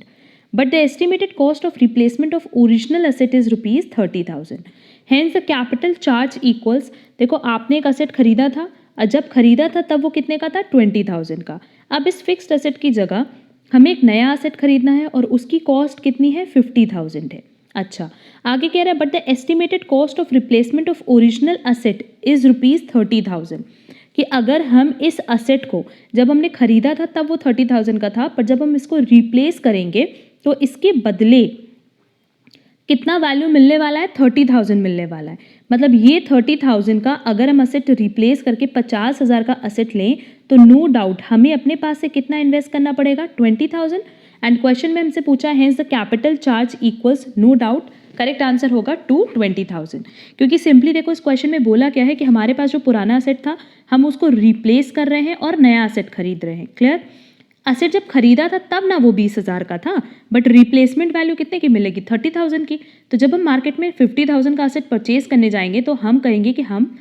but the estimated cost of replacement of original asset is rupees 30,000. Hence the capital charge equals, देखो आपने एक asset खरीदा था और जब खरीदा था तब वो कितने का था? 20,000 का। अब इस फिक्स्ड asset की जगह हमें एक नया asset खरीदना है और उसकी कॉस्ट कितनी है? 50,000 है। अच्छा, आगे कह रहा है but the estimated cost of replacement of original asset is rupees 30,000, कि अगर हम इस असेट को जब हमने खरीदा था तब वो 30,000 का था, पर जब हम इसको रिप्लेस करेंगे तो इसके बदले कितना वैल्यू मिलने वाला है? 30,000 मिलने वाला है। मतलब ये 30,000 का अगर हम असेट रिप्लेस करके 50,000 का असेट लें तो नो डाउट हमें अपने पास से कितना इन्वेस्ट करना पड़ेगा? 20,000। एंड क्वेश्चन में हमसे पूछा है the capital charge equals, no doubt correct answer होगा 20,000, क्योंकि सिंपली देखो इस क्वेश्चन में बोला क्या है कि हमारे पास जो पुराना असेट था हम उसको रिप्लेस कर रहे हैं और नया असेट खरीद रहे हैं। क्लियर? असेट जब खरीदा था तब ना वो 20,000 का था, बट रिप्लेसमेंट वैल्यू कितने की मिलेगी? 30,000 की। तो जब हम मार्केट में 50,000 का असेट परचेज करने जाएंगे तो हम कहेंगे कि हम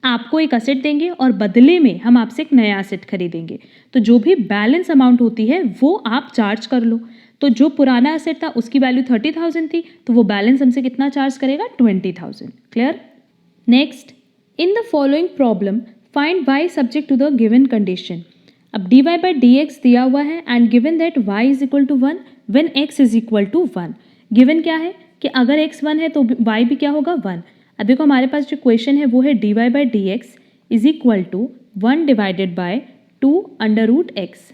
आपको एक असेट देंगे और बदले में हम आपसे एक नया असेट खरीदेंगे। तो जो भी बैलेंस अमाउंट होती है वो आप चार्ज कर लो। तो जो पुराना असेट था उसकी वैल्यू 30,000 थी, तो वो बैलेंस हमसे कितना चार्ज करेगा? 20,000। Clear? Next, in the following problem find y subject to the given condition. अब dy बाई dx दिया हुआ है and given that y is equal to 1 when x is equal to 1। Given क्या है कि अगर x 1 है तो y भी क्या होगा? 1। अब देखो हमारे पास जो क्वेश्चन है वो है dy by dx is equal to 1 divided by 2 under root X.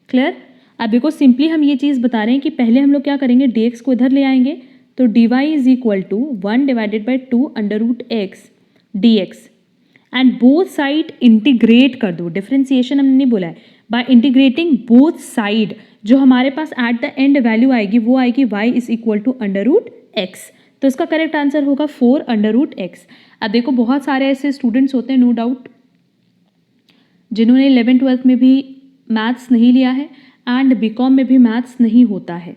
Clear? अब देखो सिंपली हम ये चीज़ बता रहे हैं कि पहले हम लोग क्या करेंगे, dx को इधर ले आएंगे तो dy is equal to 1 divided by 2 under root X dx and both side integrate कर दो। डिफरेंशिएशन हमने नहीं बोला है, बाय इंटीग्रेटिंग बोथ साइड जो हमारे पास एट द एंड वैल्यू आएगी वो आएगी y is equal to under root X. तो इसका करेक्ट आंसर होगा 4 अंडर रूट एक्स। अब देखो बहुत सारे ऐसे स्टूडेंट्स होते हैं नो डाउट जिन्होंने 11th-12th में भी मैथ्स नहीं लिया है एंड बीकॉम में भी मैथ्स नहीं होता है।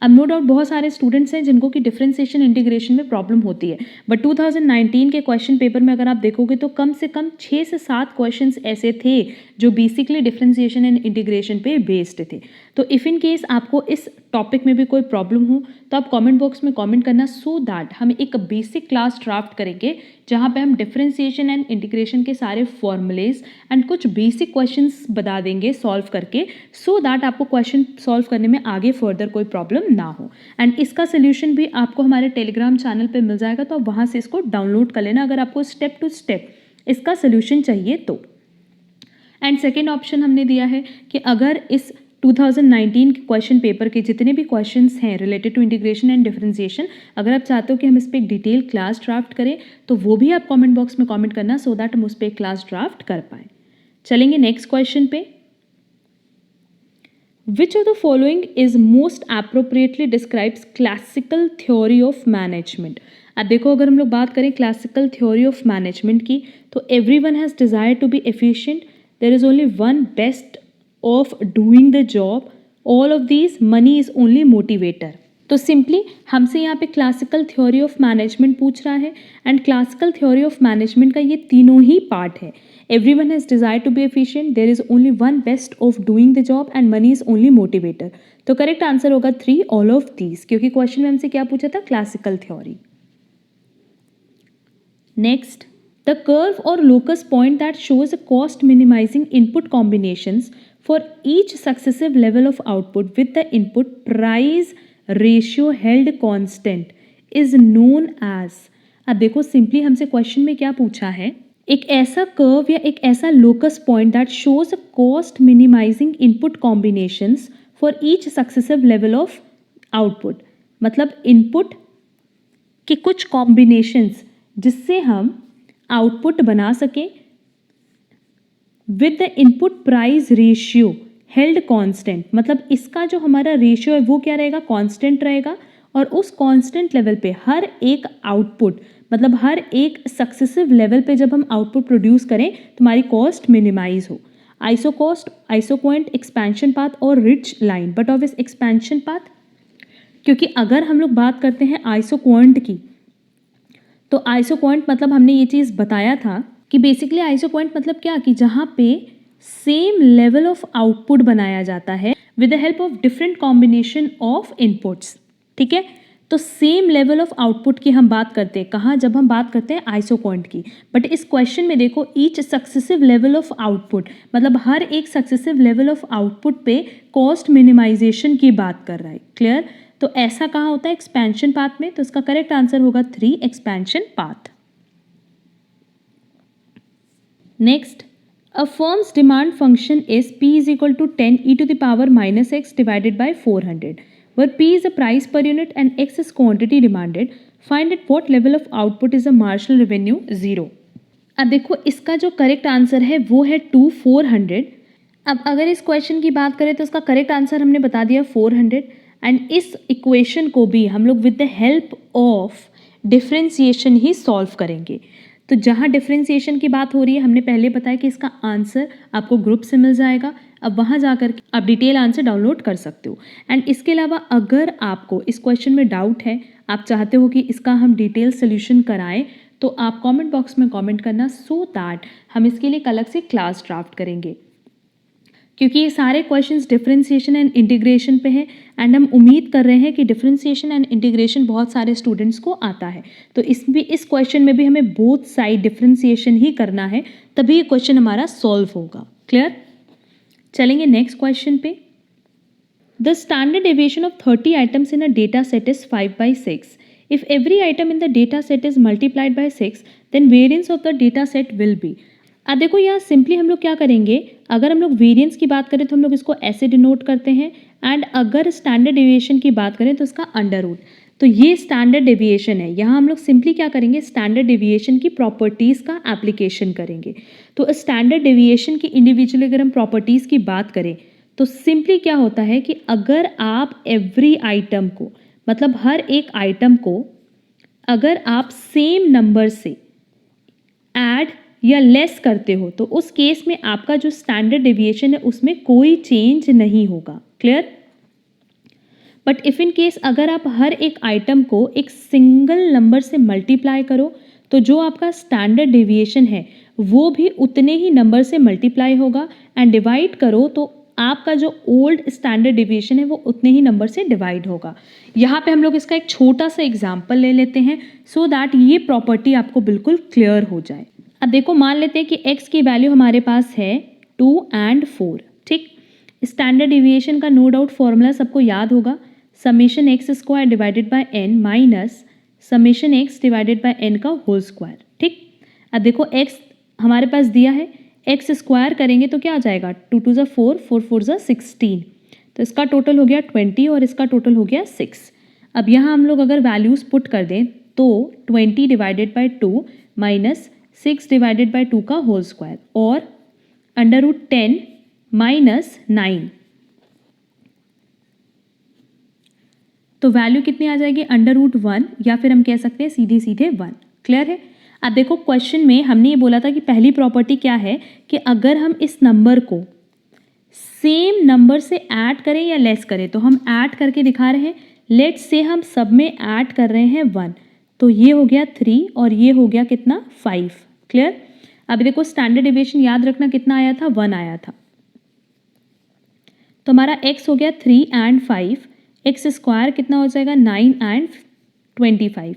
अब नो डाउट बहुत सारे स्टूडेंट्स हैं जिनको कि डिफरेंशिएशन इंटीग्रेशन में प्रॉब्लम होती है, बट 2019 के क्वेश्चन पेपर में अगर आप देखोगे तो कम से कम 6 से 7 क्वेश्चंस ऐसे थे जो बेसिकली डिफरेंशिएशन एंड इंटीग्रेशन पे बेस्ड थे। तो इफ़ इन केस आपको इस टॉपिक में भी कोई प्रॉब्लम हो तो आप कमेंट बॉक्स में कमेंट करना, सो दैट हम एक बेसिक क्लास ड्राफ्ट करेंगे जहाँ पे हम डिफरेंशिएशन एंड इंटीग्रेशन के सारे फॉर्मूलेज एंड कुछ बेसिक क्वेश्चंस बता देंगे सॉल्व करके, सो दैट आपको क्वेश्चन सॉल्व करने में आगे फर्दर कोई प्रॉब्लम ना हो। एंड इसका सोल्यूशन भी आपको हमारे टेलीग्राम चैनल पे मिल जाएगा, तो आप वहाँ से इसको डाउनलोड कर लेना अगर आपको स्टेप टू स्टेप इसका सोल्यूशन चाहिए तो। एंड सेकेंड ऑप्शन हमने दिया है कि अगर इस 2019 के क्वेश्चन पेपर के जितने भी क्वेश्चंस हैं related to integration and differentiation, अगर आप चाहते हो कि हम इस पर एक डिटेल क्लास ड्राफ्ट करें तो वो भी आप कमेंट बॉक्स में कमेंट करना, सो दैट हम उस पर एक क्लास ड्राफ्ट कर पाएँ। चलेंगे नेक्स्ट क्वेश्चन पे। Which of the following is most appropriately describes classical theory of management? अब देखो अगर हम लोग बात करें classical theory of management की तो everyone has desire to be efficient, there is only one best of doing the job, all of these money is only motivator। तो सिंपली हमसे यहाँ पे क्लासिकल थ्योरी ऑफ मैनेजमेंट पूछ रहा है and classical theory of management का ये तीनों ही पार्ट है। Everyone has desire to be efficient, there is only one best of doing the job and money is only motivator. तो करेक्ट आंसर होगा 3 ऑल ऑफ दीज, क्योंकि question में हमसे क्या पूछा था? Classical theory. Next, the curve or locus point that shows a cost minimising input combinations for each successive level of output with the input price ratio held constant is known as. अब देखो simply हमसे question में क्या पूछा है, एक ऐसा curve या एक ऐसा locus point that shows a cost minimising input combinations for each successive level of output, मतलब इनपुट के कुछ कॉम्बिनेशंस जिससे हम आउटपुट बना सकें with the input price ratio held constant, मतलब इसका जो हमारा रेशियो है वो क्या रहेगा? कांस्टेंट रहेगा। और उस कांस्टेंट लेवल पे हर एक आउटपुट, मतलब हर एक सक्सेसिव लेवल पे जब हम आउटपुट प्रोड्यूस करें तो हमारी कॉस्ट मिनिमाइज हो। Isocost, isoquant, expansion path और ridge line, but obvious expansion path, क्योंकि अगर हम लोग बात करते हैं आइसोक्वेंट की तो आइसोक्वेंट मतलब हमने ये चीज़ बताया था कि बेसिकली आइसोक्वेंट मतलब क्या, कि जहाँ पे सेम लेवल ऑफ आउटपुट बनाया जाता है with the help of different combination of inputs. ठीक है, तो सेम लेवल ऑफ आउटपुट की हम बात करते हैं कहाँ? जब हम बात करते हैं आइसोक्वेंट की। बट इस क्वेश्चन में देखो each successive level of output, मतलब हर एक सक्सेसिव लेवल ऑफ आउटपुट पे कॉस्ट मिनिमाइजेशन की बात कर रहा है। क्लियर? तो ऐसा कहाँ होता है? एक्सपेंशन पाथ में। तो इसका करेक्ट आंसर होगा 3 expansion path. Next, a firm's demand function is P is equal to 10 e to the power minus x divided by 400, where P is a price per unit and x is quantity demanded. Find at what level of output is the marginal revenue 0. अब देखो इसका जो correct answer है वो है 400। अब अगर इस क्वेश्चन की बात करें तो इसका करेक्ट आंसर हमने बता दिया 400 एंड इस इक्वेशन को भी हम लोग with the help of differentiation he solve करेंगे। तो जहाँ डिफरेंशिएशन की बात हो रही है हमने पहले बताया कि इसका आंसर आपको ग्रुप से मिल जाएगा, अब वहाँ जाकर आप डिटेल आंसर डाउनलोड कर सकते हो। एंड इसके अलावा अगर आपको इस क्वेश्चन में डाउट है, आप चाहते हो कि इसका हम डिटेल सोल्यूशन कराएं, तो आप कमेंट बॉक्स में कमेंट करना सो दैट हम इसके लिए एक अलग से क्लास ड्राफ्ट करेंगे, क्योंकि ये सारे क्वेश्चंस डिफरेंशिएशन एंड इंटीग्रेशन पे हैं एंड हम उम्मीद कर रहे हैं कि डिफरेंशिएशन एंड इंटीग्रेशन बहुत सारे स्टूडेंट्स को आता है। तो इस क्वेश्चन में भी हमें बोथ साइड डिफरेंशिएशन ही करना है, तभी ये क्वेश्चन हमारा सॉल्व होगा। क्लियर? चलेंगे नेक्स्ट क्वेश्चन पे। The standard deviation of 30 items in a data set is 5/6. If every item in the data set is multiplied by 6, then variance of the data set will be. अब देखो यहाँ simply हम लोग क्या करेंगे, अगर हम लोग वेरिएंस की बात करें तो हम लोग इसको ऐसे डिनोट करते हैं, एंड अगर स्टैंडर्ड डेविएशन की बात करें तो इसका अंडर रूट। तो ये स्टैंडर्ड डेविएशन है, यहाँ हम लोग सिंपली क्या करेंगे, स्टैंडर्ड डेविएशन की प्रॉपर्टीज़ का एप्लीकेशन करेंगे। तो स्टैंडर्ड डेविएशन की इंडिविजुअली अगर हम प्रॉपर्टीज़ की बात करें तो सिंपली क्या होता है कि अगर आप एवरी आइटम को, मतलब हर एक आइटम को अगर आप सेम नंबर से ऐड या लेस करते हो तो उस केस में आपका जो स्टैंडर्ड डेविएशन है उसमें कोई चेंज नहीं होगा। Clear? But if in case अगर आप हर एक आइटम को एक सिंगल नंबर से मल्टीप्लाई करो तो जो आपका स्टैंडर्ड डेविएशन है वो भी उतने ही नंबर से मल्टीप्लाई होगा, एंड डिवाइड करो तो आपका जो ओल्ड स्टैंडर्ड डेविएशन है वो उतने ही नंबर से डिवाइड होगा। यहाँ पे हम लोग इसका एक छोटा सा एग्जाम्पल ले लेते हैं सो दैट ये प्रॉपर्टी आपको बिल्कुल क्लियर हो जाए। अब देखो, मान लेते हैं कि x की वैल्यू हमारे पास है 2 and 4। ठीक, स्टैंडर्ड डेविएशन का नो डाउट फॉर्मूला सबको याद होगा, summation X square divided by N minus summation X divided by N का होल स्क्वायर। ठीक, अब देखो x हमारे पास दिया है, एक्स स्क्वायर करेंगे तो क्या आ जाएगा, 2 2 = 4, 4 4 = 16, तो इसका टोटल हो गया 20 और इसका टोटल हो गया 6। अब यहाँ हम लोग अगर वैल्यूज़ पुट कर दें तो 20 divided by 2 minus 6 divided by 2 का होल स्क्वायर और √10 माइनस 9, तो वैल्यू कितनी आ जाएगी, √1, या फिर हम कह सकते हैं सीधे सीधे 1। क्लियर है? अब देखो क्वेश्चन में हमने ये बोला था कि पहली प्रॉपर्टी क्या है कि अगर हम इस नंबर को सेम नंबर से ऐड करें या लेस करें, तो हम ऐड करके दिखा रहे हैं। लेट्स से हम सब में ऐड कर रहे हैं 1, तो ये हो गया 3 और ये हो गया कितना, 5। क्लियर? अब देखो स्टैंडर्ड डेविएशन याद रखना कितना आया था, 1 आया था, तो हमारा x हो गया 3 and 5, एक्स स्क्वायर कितना हो जाएगा, 9 and 25।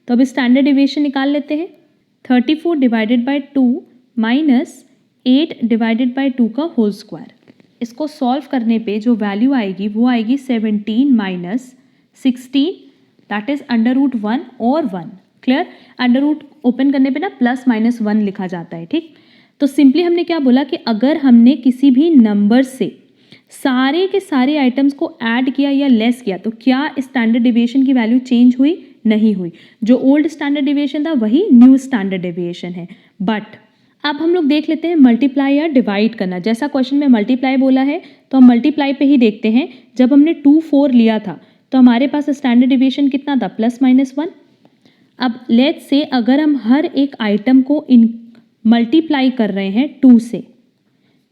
तो अब स्टैंडर्ड डेविएशन निकाल लेते हैं, 34 divided by 2 minus 8 divided by 2 का होल स्क्वायर। इसको सॉल्व करने पे जो वैल्यू आएगी वो आएगी 17 माइनस 16, दैट इज √1 और 1। क्लियर? अंडर रूट ओपन करने पे ना +-1 लिखा जाता है। ठीक, तो सिंपली हमने क्या बोला कि अगर हमने किसी भी नंबर से सारे के सारे आइटम्स को ऐड किया या लेस किया तो क्या स्टैंडर्ड डेविएशन की वैल्यू चेंज हुई, नहीं हुई। जो ओल्ड स्टैंडर्ड डेविएशन था वही न्यू स्टैंडर्ड डेविएशन है। बट अब हम लोग देख लेते हैं मल्टीप्लाई या डिवाइड करना। जैसा क्वेश्चन में मल्टीप्लाई बोला है तो हम मल्टीप्लाई पे ही देखते हैं। जब हमने 2 4 लिया था तो हमारे पास स्टैंडर्ड डेविएशन कितना था, +-1। अब लेट्स से अगर हम हर एक आइटम को मल्टीप्लाई कर रहे हैं 2 से,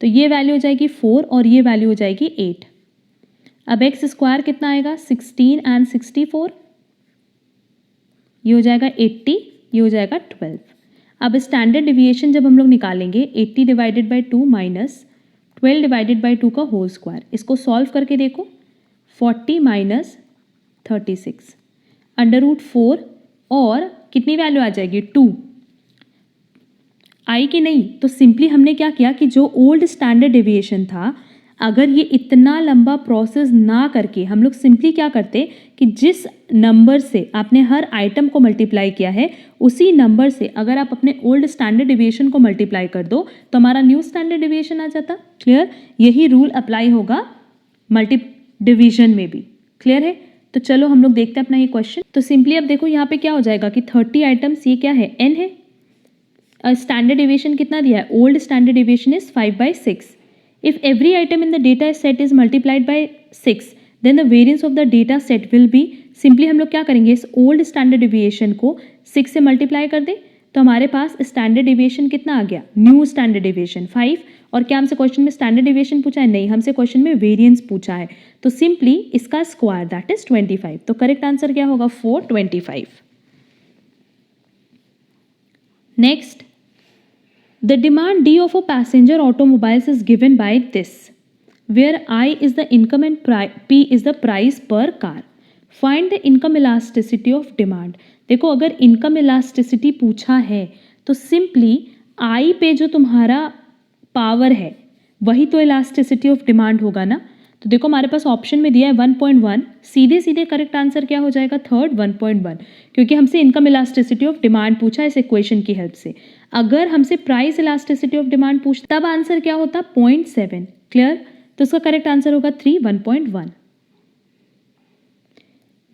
तो ये वैल्यू हो जाएगी 4 और ये वैल्यू हो जाएगी 8। अब एक्स स्क्वायर कितना आएगा, 16 and 64, ये हो जाएगा 80, ये हो जाएगा 12। अब स्टैंडर्ड डेविएशन जब हम लोग निकालेंगे 80 divided by 2 minus 12 divided by 2 का होल स्क्वायर, इसको सॉल्व करके देखो, 40 माइनस 36 √4 और कितनी वैल्यू आ जाएगी, 2 आई कि नहीं। तो सिंपली हमने क्या किया कि जो ओल्ड स्टैंडर्ड डेविएशन था, अगर ये इतना लंबा प्रोसेस ना करके हम लोग सिंपली क्या करते कि जिस नंबर से आपने हर आइटम को मल्टीप्लाई किया है उसी नंबर से अगर आप अपने ओल्ड स्टैंडर्ड डेविएशन को मल्टीप्लाई कर दो तो हमारा न्यू स्टैंडर्ड डेविएशन आ जाता। क्लियर? यही रूल अप्लाई होगा मल्टी डिवीजन में भी। क्लियर है? तो चलो हम लोग देखते हैं अपना ये क्वेश्चन। तो सिंपली अब देखो यहाँ पे क्या हो जाएगा कि 30 आइटम्स, ये क्या है, n है। स्टैंडर्ड डेविएशन कितना दिया है, old standard deviation is 5/6। If every item in the data set is multiplied by 6 then the variance of the data set will be. Simply हम लोग क्या करेंगे, इस ओल्ड स्टैंडर्ड डेविएशन को 6 से मल्टीप्लाई कर दें तो हमारे पास स्टैंडर्ड डेविएशन कितना आ गया, न्यू स्टैंडर्ड डेविएशन 5। और क्या हमसे क्वेश्चन में स्टैंडर्ड डेविएशन पूछा है, नहीं, हमसे क्वेश्चन में वेरिएंस पूछा है। तो सिंपली इसका स्क्वायर दैट इज 25। तो करेक्ट आंसर क्या होगा, 425। Next, the demand D of a passenger automobiles is given by this, where I is the income and P is the price per car. Find the income elasticity of demand. देखो, अगर income elasticity पूछा है तो simply I पे जो तुम्हारा power है वही तो इलास्टिसिटी ऑफ डिमांड होगा ना। तो देखो, हमारे पास ऑप्शन में दिया है 1.1, सीधे सीधे करेक्ट आंसर क्या हो जाएगा, थर्ड 1.1, क्योंकि हमसे इनकम इलास्टिसिटी ऑफ डिमांड पूछा इस इक्वेशन की हेल्प से। अगर हमसे प्राइस इलास्टिसिटी ऑफ डिमांड पूछता तब आंसर क्या होता, 0.7। क्लियर? तो उसका करेक्ट आंसर होगा 3, 1.1।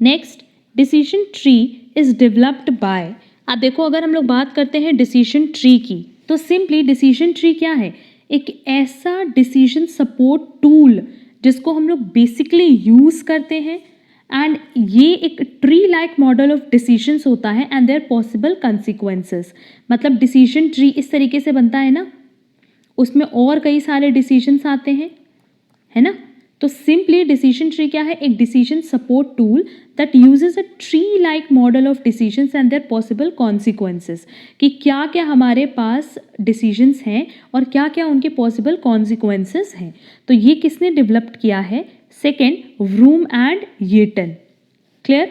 Next, decision tree is developed by. अब देखो, अगर हम लोग बात करते हैं डिसीजन ट्री की तो सिंपली डिसीजन ट्री क्या है, एक ऐसा डिसीजन सपोर्ट टूल जिसको हम लोग बेसिकली यूज करते हैं, एंड ये एक tree like model of decisions होता है एंड देयर पॉसिबल कंसिक्वेंसेस। मतलब डिसीजन ट्री इस तरीके से बनता है ना, उसमें और कई सारे डिसीजंस आते हैं, है ना। तो सिंपली डिसीजन ट्री क्या है, एक decision support tool that uses a tree like model of decisions and their possible consequences, कि क्या क्या हमारे पास डिसीजंस हैं और क्या क्या उनके पॉसिबल कॉन्सिक्वेंसेस हैं। तो ये किसने डेवलप किया है, second, Vroom and Yetton. Clear?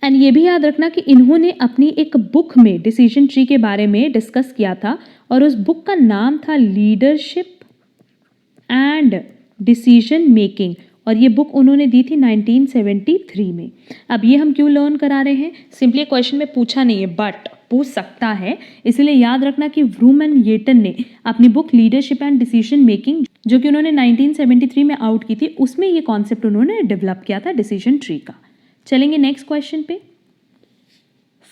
And ये भी याद रखना कि इन्होंने अपनी एक बुक में डिसीजन ट्री के बारे में डिस्कस किया था और उस बुक का नाम था लीडरशिप एंड डिसीजन मेकिंग, और ये बुक उन्होंने दी थी 1973 में। अब ये हम क्यों लर्न करा रहे हैं, सिंपली क्वेश्चन में पूछा नहीं है बट पूछ सकता है, इसलिए याद रखना कि व्रूम एंड येटन ने अपनी book leadership and decision making, जो कि उन्होंने 1973 में आउट की थी, उसमें ये कॉन्सेप्ट उन्होंने डेवलप किया था डिसीजन ट्री का। चलेंगे नेक्स्ट क्वेश्चन पे।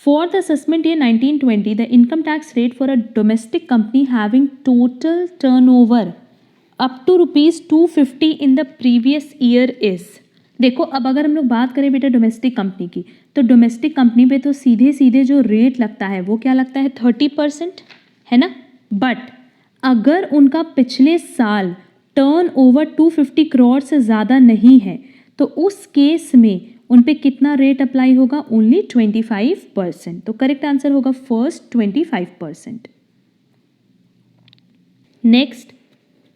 For the assessment year 1920, the income tax rate for a domestic company having total turnover up to ₹250 in the previous year is. देखो, अब अगर हम लोग बात करें बेटा डोमेस्टिक कंपनी की, तो डोमेस्टिक कंपनी पे तो सीधे सीधे जो रेट लगता है वो क्या लगता है, 30%, है ना। बट अगर उनका पिछले साल टर्न ओवर 250 करोड़ से ज़्यादा नहीं है तो उस केस में उन पे कितना रेट अप्लाई होगा, ओनली 25%। तो करेक्ट आंसर होगा first 25%। Next,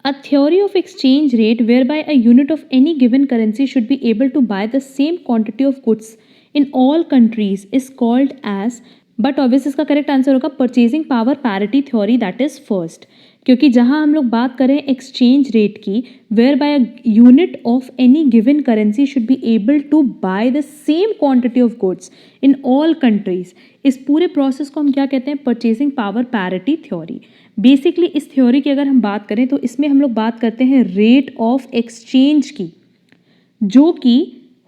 a theory of exchange rate whereby a unit of any given currency should be able to buy the same quantity of goods in all countries is called as, but obviously इसका correct answer होगा purchasing power parity theory, that is first. क्योंकि जहां हम लोग बात करें exchange rate की, whereby a unit of any given currency should be able to buy the same quantity of goods in all countries, इस पूरे प्रोसेस को हम क्या कहते हैं, purchasing power parity theory. Basically इस थ्योरी की अगर हम बात करें तो इसमें हम लोग बात करते हैं रेट ऑफ एक्सचेंज की, जो कि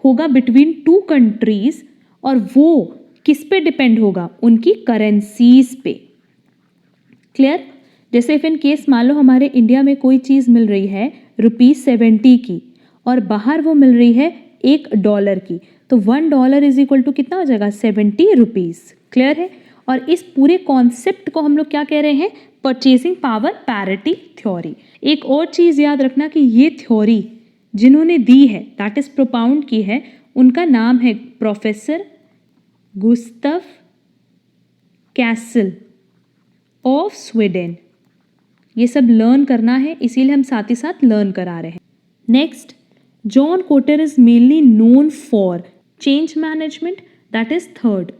होगा बिटवीन टू कंट्रीज, और वो किस पे डिपेंड होगा, उनकी करेंसीज पे। क्लियर? जैसे इफ इन केस मान लो हमारे इंडिया में कोई चीज़ मिल रही है ₹70 की और बाहर वो मिल रही है $1 की, तो $1 इज इक्वल टू कितना हो जाएगा, 70 रुपीज़। क्लियर है? और इस पूरे कॉन्सेप्ट को हम लोग क्या कह रहे हैं, परचेसिंग पावर पैरिटी थ्योरी। एक और चीज़ याद रखना कि ये थ्योरी जिन्होंने दी है, दैट इज प्रोपाउंड की है, उनका नाम है प्रोफेसर गुस्तव कैसल ऑफ स्वीडन। ये सब लर्न करना है, इसीलिए हम साथ ही साथ लर्न करा रहे हैं। Next, John Kotter is mainly known for change management, that is third.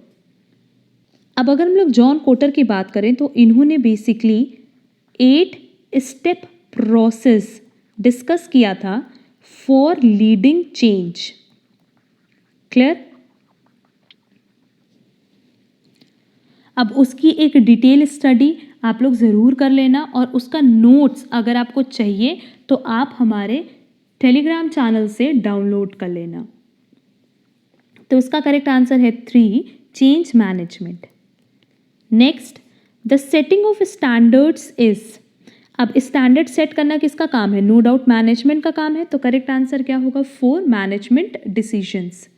अब अगर हम लोग जॉन कोटर की बात करें तो इन्होंने बेसिकली 8 स्टेप प्रोसेस डिस्कस किया था फॉर लीडिंग चेंज। क्लियर? अब उसकी एक डिटेल स्टडी आप लोग ज़रूर कर लेना, और उसका नोट्स अगर आपको चाहिए तो आप हमारे टेलीग्राम चैनल से डाउनलोड कर लेना। तो उसका करेक्ट आंसर है 3, change management. Next, the setting of standards is. अब स्टैंडर्ड सेट करना किसका काम है, नो डाउट मैनेजमेंट का काम है, तो करेक्ट आंसर क्या होगा, 4, management decisions.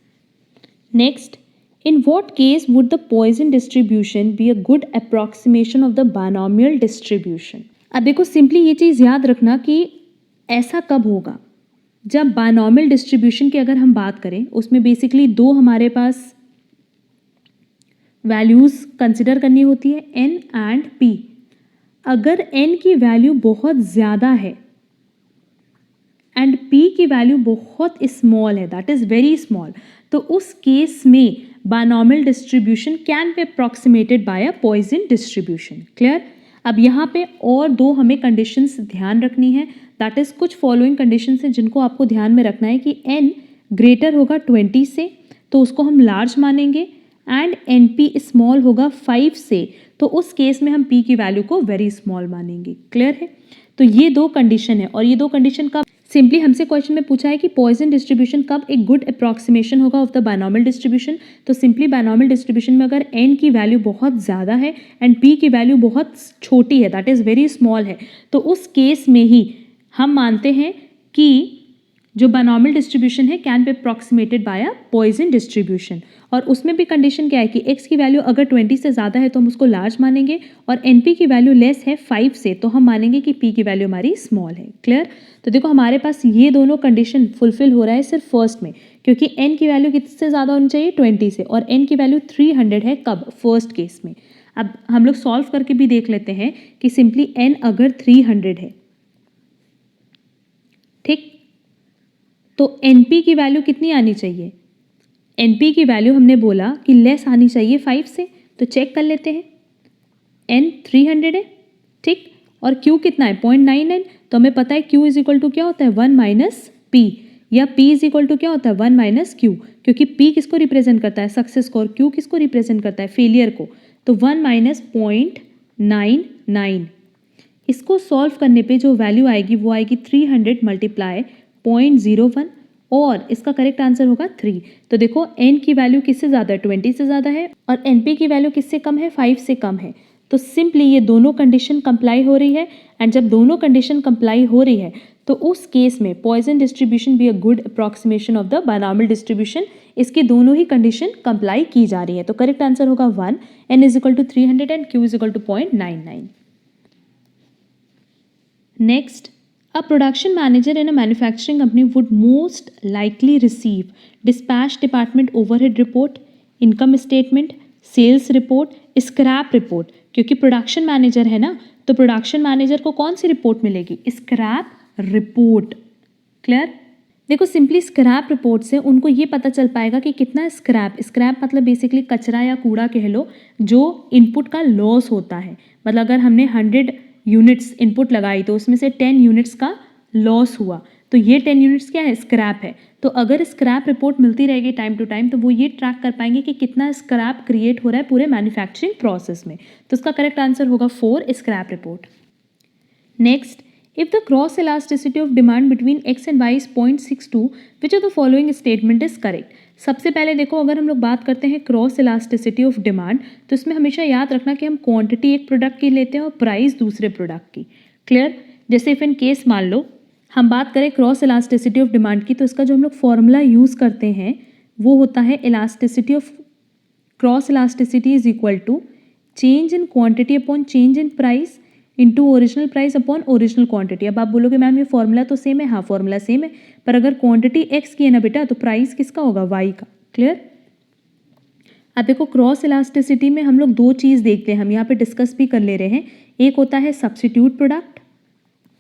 Next, in what case would the Poisson distribution be a good approximation of the binomial distribution? अब देखो, सिंपली ये चीज़ याद रखना कि ऐसा कब होगा, जब बायनॉमियल डिस्ट्रीब्यूशन की अगर हम बात करें, उसमें बेसिकली दो हमारे पास वैल्यूज़ कंसिडर करनी होती है एन एंड पी। अगर एन की वैल्यू बहुत ज़्यादा है एंड पी की वैल्यू बहुत स्मॉल है, दैट इज़ वेरी स्मॉल, तो उस केस में binomial distribution can be approximated by a Poisson distribution. Clear? अब यहाँ पे और दो हमें कंडीशंस ध्यान रखनी है, दैट इज़ कुछ फॉलोइंग कंडीशंस हैं जिनको आपको ध्यान में रखना है कि n ग्रेटर होगा 20 से तो उसको हम लार्ज मानेंगे एंड एन पी स्मॉल होगा 5 से तो उस केस में हम p की वैल्यू को वेरी स्मॉल मानेंगे। क्लियर है? तो ये दो कंडीशन है और ये दो कंडीशन का सिंपली हमसे क्वेश्चन में पूछा है कि पॉइसन डिस्ट्रीब्यूशन कब एक गुड अप्रॉक्सीमेशन होगा ऑफ द बायनॉमियल डिस्ट्रीब्यूशन। तो सिंपली बायनॉमियल डिस्ट्रीब्यूशन में अगर n की वैल्यू बहुत ज़्यादा है एंड p की वैल्यू बहुत छोटी है, दैट इज़ वेरी स्मॉल है, तो उस केस में ही हम मानते हैं कि जो बायनॉमियल डिस्ट्रीब्यूशन है can be approximated by a Poisson distribution. और उसमें भी कंडीशन क्या है कि x की वैल्यू अगर 20 से ज़्यादा है तो हम उसको लार्ज मानेंगे और np की वैल्यू लेस है 5 से तो हम मानेंगे कि p की वैल्यू हमारी स्मॉल है। क्लियर? तो देखो हमारे पास ये दोनों कंडीशन फुलफिल हो रहा है सिर्फ फर्स्ट में, क्योंकि n की वैल्यू किससे ज़्यादा होनी चाहिए 20 से और n की वैल्यू 300 है कब फर्स्ट केस में। अब हम लोग सॉल्व करके भी देख लेते हैं कि सिंपली n अगर 300 है, ठीक, तो np की वैल्यू कितनी आनी चाहिए? np की वैल्यू हमने बोला कि लेस आनी चाहिए 5 से, तो चेक कर लेते हैं। n 300 है, ठीक, और q कितना है 0.99, तो हमें पता है q इज इक्वल टू क्या होता है 1 माइनस पी, या p इज इक्वल टू क्या होता है 1 माइनस q, क्योंकि p किसको रिप्रेजेंट करता है सक्सेस को और q किसको रिप्रेजेंट करता है फेलियर को, तो 1 माइनस 0.99। इसको सॉल्व करने पे जो वैल्यू आएगी वो आएगी 300 मल्टीप्लाई 0.01 और इसका करेक्ट आंसर होगा 3। तो देखो n की वैल्यू किससे ज़्यादा है 20 से ज़्यादा है और np की वैल्यू किससे कम है 5 से कम है, तो सिंपली ये दोनों कंडीशन कंप्लाई हो रही है एंड जब दोनों कंडीशन कंप्लाई हो रही है तो उस केस में Poisson distribution be a good approximation of the binomial distribution. इसकी दोनों ही कंडीशन कंप्लाई की जा रही है, तो करेक्ट आंसर होगा 1, n is equal to 300 and q is equal to 0.99। Next, a production manager in a manufacturing company would most likely receive dispatch department overhead report, income statement, sales report, scrap report। क्योंकि production manager है ना, तो production manager को कौन सी report मिलेगी? Scrap report. Clear? देखो simply scrap report से उनको ये पता चल पाएगा कि कितना स्क्रैप मतलब बेसिकली कचरा या कूड़ा कह लो जो इनपुट का लॉस होता है। मतलब अगर हमने 100 यूनिट्स इनपुट लगाई तो उसमें से 10 यूनिट्स का लॉस हुआ, तो ये 10 यूनिट्स क्या है? स्क्रैप है। तो अगर स्क्रैप रिपोर्ट मिलती रहेगी टाइम टू टाइम तो वो ये ट्रैक कर पाएंगे कि कितना स्क्रैप क्रिएट हो रहा है पूरे मैन्युफैक्चरिंग प्रोसेस में। तो इसका करेक्ट आंसर होगा 4, scrap report. Next, if the cross elasticity of demand between x and y is 0.62, which of the following statement is correct? सबसे पहले देखो अगर हम लोग बात करते हैं क्रॉस इलास्टिसिटी ऑफ डिमांड तो इसमें हमेशा याद रखना कि हम क्वांटिटी एक प्रोडक्ट की लेते हैं और प्राइस दूसरे प्रोडक्ट की। क्लियर? जैसे इफ इन केस मान लो हम बात करें क्रॉस इलास्टिसिटी ऑफ डिमांड की, तो इसका जो हम लोग फॉर्मूला यूज़ करते हैं वो होता है elasticity of cross elasticity is equal to change in quantity upon change in price into original price upon original quantity. अब आप बोलोगे मैम ये फॉर्मूला तो सेम है, हाँ फॉर्मूला सेम है, पर अगर क्वांटिटी एक्स की है ना बेटा तो प्राइस किसका होगा? वाई का। क्लियर? अब देखो क्रॉस इलास्टिसिटी में हम लोग दो चीज़ देखते हैं, हम यहाँ पे डिस्कस भी कर ले रहे हैं। एक होता है सब्स्टिट्यूट प्रोडक्ट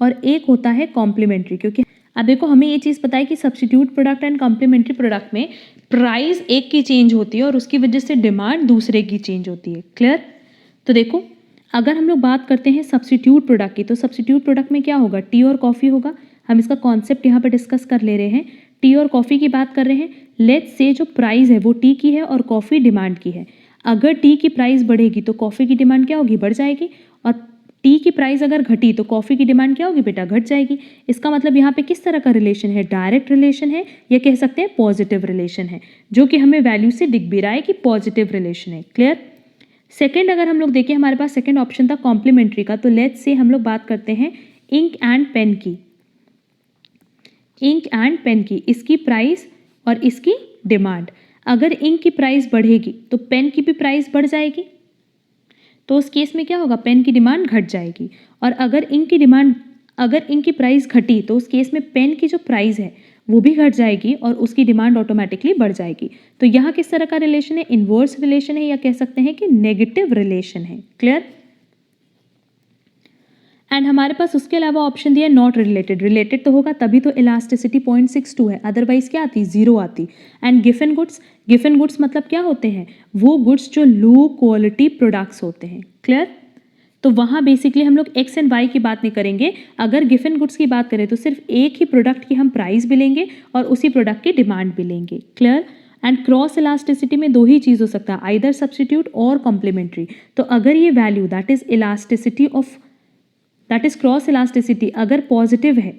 और एक होता है कॉम्प्लीमेंट्री। क्योंकि अब देखो हमें ये चीज़ पता है कि substitute product and complementary product में प्राइस एक की चेंज होती है और उसकी वजह से डिमांड दूसरे की चेंज होती है। क्लियर? तो देखो अगर हम लोग बात करते हैं सब्स्टिट्यूट प्रोडक्ट की, तो सब्स्टिट्यूट प्रोडक्ट में क्या होगा? टी और कॉफ़ी होगा। हम इसका कॉन्सेप्ट यहाँ पे डिस्कस कर ले रहे हैं। टी और कॉफ़ी की बात कर रहे हैं। लेट्स से जो प्राइस है वो टी की है और कॉफ़ी डिमांड की है। अगर टी की प्राइस बढ़ेगी तो कॉफ़ी की डिमांड क्या होगी? बढ़ जाएगी, और टी की प्राइस अगर घटी तो कॉफ़ी की डिमांड क्या होगी बेटा? घट जाएगी। इसका मतलब यहाँ पे किस तरह का रिलेशन है? डायरेक्ट रिलेशन है या कह सकते हैं पॉजिटिव रिलेशन है, जो कि हमें वैल्यू से दिख भी रहा है कि पॉजिटिव रिलेशन है। क्लियर? सेकेंड अगर हम लोग देखें हमारे पास सेकेंड ऑप्शन था कॉम्प्लीमेंट्री का, तो लेट्स से हम लोग बात करते हैं इंक एंड पेन की। इंक एंड पेन की, इसकी प्राइस और इसकी डिमांड। अगर इंक की प्राइस बढ़ेगी तो पेन की भी प्राइस बढ़ जाएगी, तो उस केस में क्या होगा? पेन की डिमांड घट जाएगी। और अगर इंक की प्राइस घटी तो उस केस में पेन की जो प्राइस है वो भी घट जाएगी और उसकी डिमांड ऑटोमेटिकली बढ़ जाएगी। तो यहाँ किस तरह का रिलेशन है, इन्वर्स रिलेशन है या कह सकते हैं कि नेगेटिव रिलेशन है। क्लियर। एंड हमारे पास उसके अलावा ऑप्शन दिया नॉट रिलेटेड, रिलेटेड तो होगा तभी तो इलास्टिसिटी 0.62 है, अदरवाइज क्या आती, जीरो आती। And Giffen goods, Giffen goods मतलब क्या होते हैं, वो गुड्स जो लो क्वालिटी प्रोडक्ट्स होते हैं। क्लियर। तो वहाँ बेसिकली हम लोग एक्स एंड वाई की बात नहीं करेंगे। अगर गिफन गुड्स की बात करें तो सिर्फ एक ही प्रोडक्ट की हम प्राइस भी लेंगे और उसी प्रोडक्ट की डिमांड भी लेंगे। क्लियर। एंड क्रॉस इलास्टिसिटी में दो ही चीज़ हो सकता है, आइदर सब्सटीट्यूट और कॉम्प्लीमेंट्री। तो अगर ये value that is elasticity of, that is cross elasticity अगर पॉजिटिव है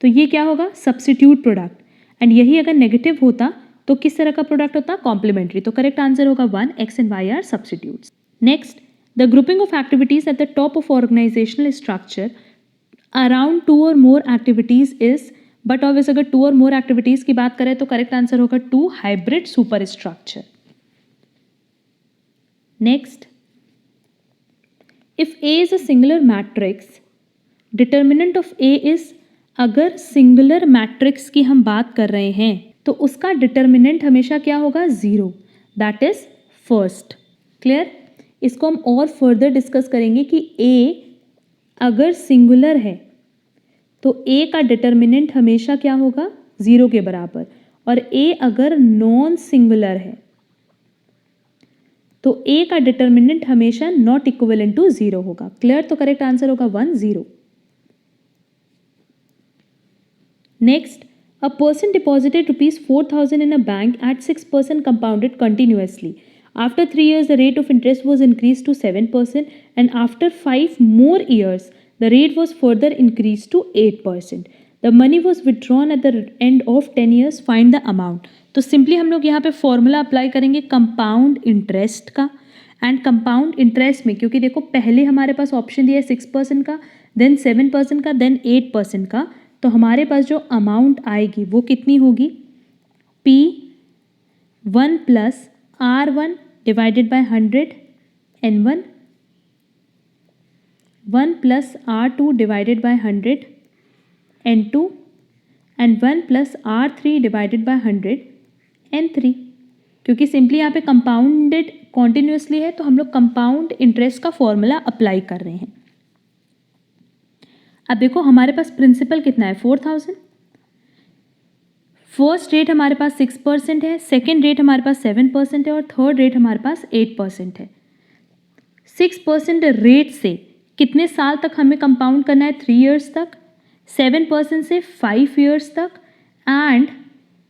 तो ये क्या होगा, सब्सटीट्यूट प्रोडक्ट। एंड यही अगर नेगेटिव होता तो किस तरह का प्रोडक्ट होता, कॉम्प्लीमेंट्री। तो करेक्ट आंसर होगा 1, X and Y are substitutes. Next, the grouping of activities at the top of organisational structure around 2 और more activities is, but obvious अगर 2 और मोर एक्टिविटीज की बात करें तो करेक्ट आंसर होगा 2, hybrid super structure. Next, if A is a singular matrix, determinant of A is, अगर singular matrix की हम बात कर रहे हैं तो उसका डिटर्मिनेंट हमेशा क्या होगा, 0, दैट इज फर्स्ट। क्लियर। इसको हम और फर्दर डिस्कस करेंगे कि ए अगर सिंगुलर है तो ए का डिटर्मिनेंट हमेशा क्या होगा, 0 के बराबर, और ए अगर नॉन सिंगुलर है तो ए का डिटर्मिनेंट हमेशा नॉट इक्विवेलेंट टू 0 होगा। क्लियर। तो करेक्ट आंसर होगा 1, 0। Next, a person deposited rupees 4,000 in a bank at 6% compounded continuously. After 3 years, the rate of interest was increased to 7%, and after 5 more years, the rate was further increased to 8%. The money was withdrawn at the end of 10 years. Find the amount. तो simply हम लोग यहाँ पे formula apply करेंगे compound interest का। And compound interest में क्योंकि देखो पहले हमारे पास ऑप्शन दिया है 6% का, देन 7% का, देन 8% का, तो हमारे पास जो अमाउंट आएगी वो कितनी होगी, P1 plus R1 divided by 100 N1, 1 plus R2 divided by 100 N2 and 1 plus R3 divided by 100 N3। क्योंकि सिंपली यहाँ पे कंपाउंडेड कॉन्टिन्यूसली है तो हम लोग कंपाउंड इंटरेस्ट का फॉर्मूला अप्लाई कर रहे हैं। अब देखो हमारे पास प्रिंसिपल कितना है, 4,000। फर्स्ट रेट हमारे पास 6% है, सेकेंड रेट हमारे पास 7% है और थर्ड रेट हमारे पास 8% है। 6% रेट से कितने साल तक हमें कंपाउंड करना है, 3 इयर्स तक, 7% से 5 इयर्स तक, एंड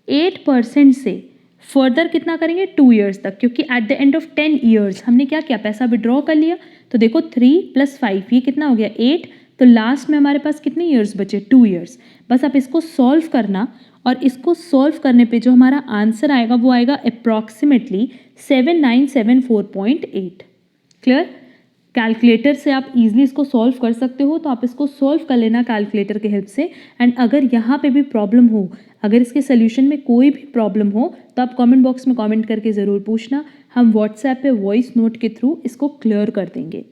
8% से फर्दर कितना करेंगे, 2 इयर्स तक, क्योंकि eight the end of 10 years हमने क्या किया, पैसा विड्रॉ कर लिया। तो देखो 3 + 5 ये कितना हो गया, 8, तो लास्ट में हमारे पास कितने ईयर्स बचे, 2 इयर्स। बस आप इसको सॉल्व करना और इसको सॉल्व करने पे जो हमारा आंसर आएगा वो आएगा अप्रॉक्सीमेटली 7974.8। क्लियर। कैलकुलेटर से आप इजीली इसको सॉल्व कर सकते हो, तो आप इसको सॉल्व कर लेना कैलकुलेटर की हेल्प से। एंड अगर यहाँ पे भी प्रॉब्लम हो, अगर इसके सोल्यूशन में कोई भी प्रॉब्लम हो तो आप कमेंट बॉक्स में कमेंट करके ज़रूर पूछना, हम व्हाट्सएप पे वॉइस नोट के थ्रू इसको क्लियर कर देंगे।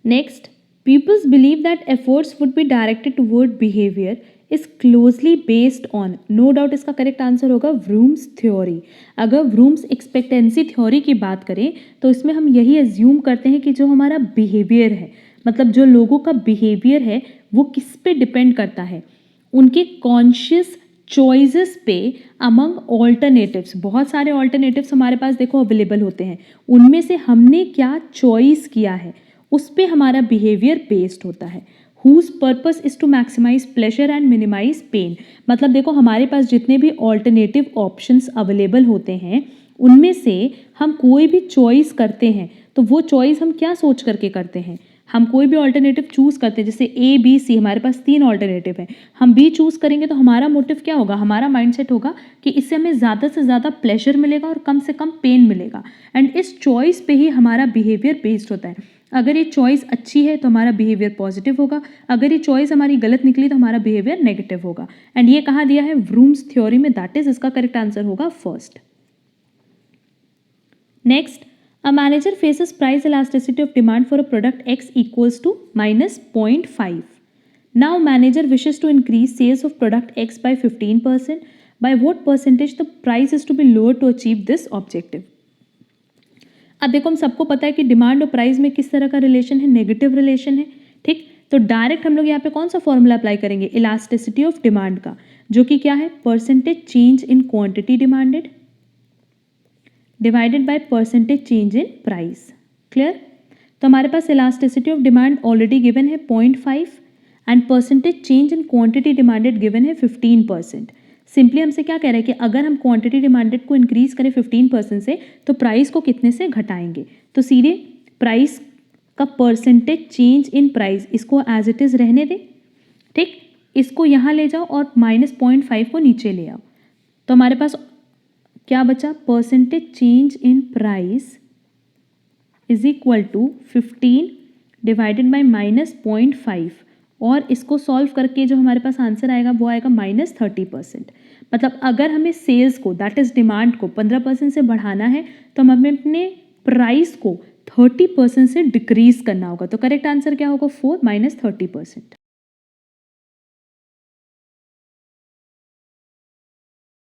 Next, pupils believe that efforts would be directed toward behavior is closely based on, no doubt इसका करेक्ट आंसर होगा Vroom's theory। अगर Vroom's expectancy theory की बात करें तो इसमें हम यही एज्यूम करते हैं कि जो हमारा बिहेवियर है, मतलब जो लोगों का बिहेवियर है वो किस पे डिपेंड करता है, उनके कॉन्शियस चॉइसेस पे अमंग ऑल्टरनेटिव्स। बहुत सारे ऑल्टरनेटिव्स हमारे पास देखो अवेलेबल होते हैं, उनमें से हमने क्या चॉइस किया है उस पे हमारा बिहेवियर बेस्ड होता है। Whose purpose is to maximise pleasure and minimise pain. मतलब देखो हमारे पास जितने भी ऑल्टरनेटिव ऑप्शंस अवेलेबल होते हैं उनमें से हम कोई भी चॉइस करते हैं तो वो चॉइस हम क्या सोच करके करते हैं, हम कोई भी ऑल्टरनेटिव चूज़ करते हैं, जैसे A B C हमारे पास 3 ऑल्टरनेटिव हैं, हम B चूज़ करेंगे तो हमारा मोटिव क्या होगा, हमारा माइंडसेट होगा कि इससे हमें ज़्यादा से ज़्यादा प्लेजर मिलेगा और कम से कम पेन मिलेगा। एंड इस चॉइस पे ही हमारा बिहेवियर बेस्ड होता है। अगर ये चॉइस अच्छी है तो हमारा बिहेवियर पॉजिटिव होगा, अगर ये चॉइस हमारी गलत निकली तो हमारा बिहेवियर नेगेटिव होगा। एंड ये कहाँ दिया है, व्रूम्स थ्योरी में, दैट इज इसका करेक्ट आंसर होगा first. Next, a manager faces price elasticity of demand for a product X equals to -0.5. Now manager wishes to increase sales of product X by 15%. By what percentage the price is to be lower to achieve this objective. अब देखो हम सबको पता है कि demand और price में किस तरह का रिलेशन है, नेगेटिव रिलेशन है. ठीक, तो डायरेक्ट हम लोग यहाँ पे कौन सा फॉर्मूला अप्लाई करेंगे, इलास्टिसिटी ऑफ डिमांड का, जो कि क्या है, percentage change in quantity demanded divided by percentage change in price. Clear. तो हमारे पास elasticity of demand already given है 0.5 and percentage change in quantity demanded given है 15%. सिंपली हमसे क्या कह रहे हैं कि अगर हम क्वांटिटी डिमांडेड को इंक्रीज करें 15% से तो प्राइस को कितने से घटाएंगे. तो सीधे प्राइस का परसेंटेज चेंज इन प्राइस इसको एज इट इज़ रहने दें. ठीक, इसको यहाँ ले जाओ और -0.5 को नीचे ले आओ. तो हमारे पास क्या बचा, percentage change in price is equal to 15 divided by -0.5 और इसको सॉल्व करके जो हमारे पास आंसर आएगा वो आएगा -30%. मतलब अगर हमें सेल्स को दैट इज़ डिमांड को 15% से बढ़ाना है तो हमें अपने प्राइस को 30% से डिक्रीज करना होगा. तो करेक्ट आंसर क्या होगा, 4 - 30%.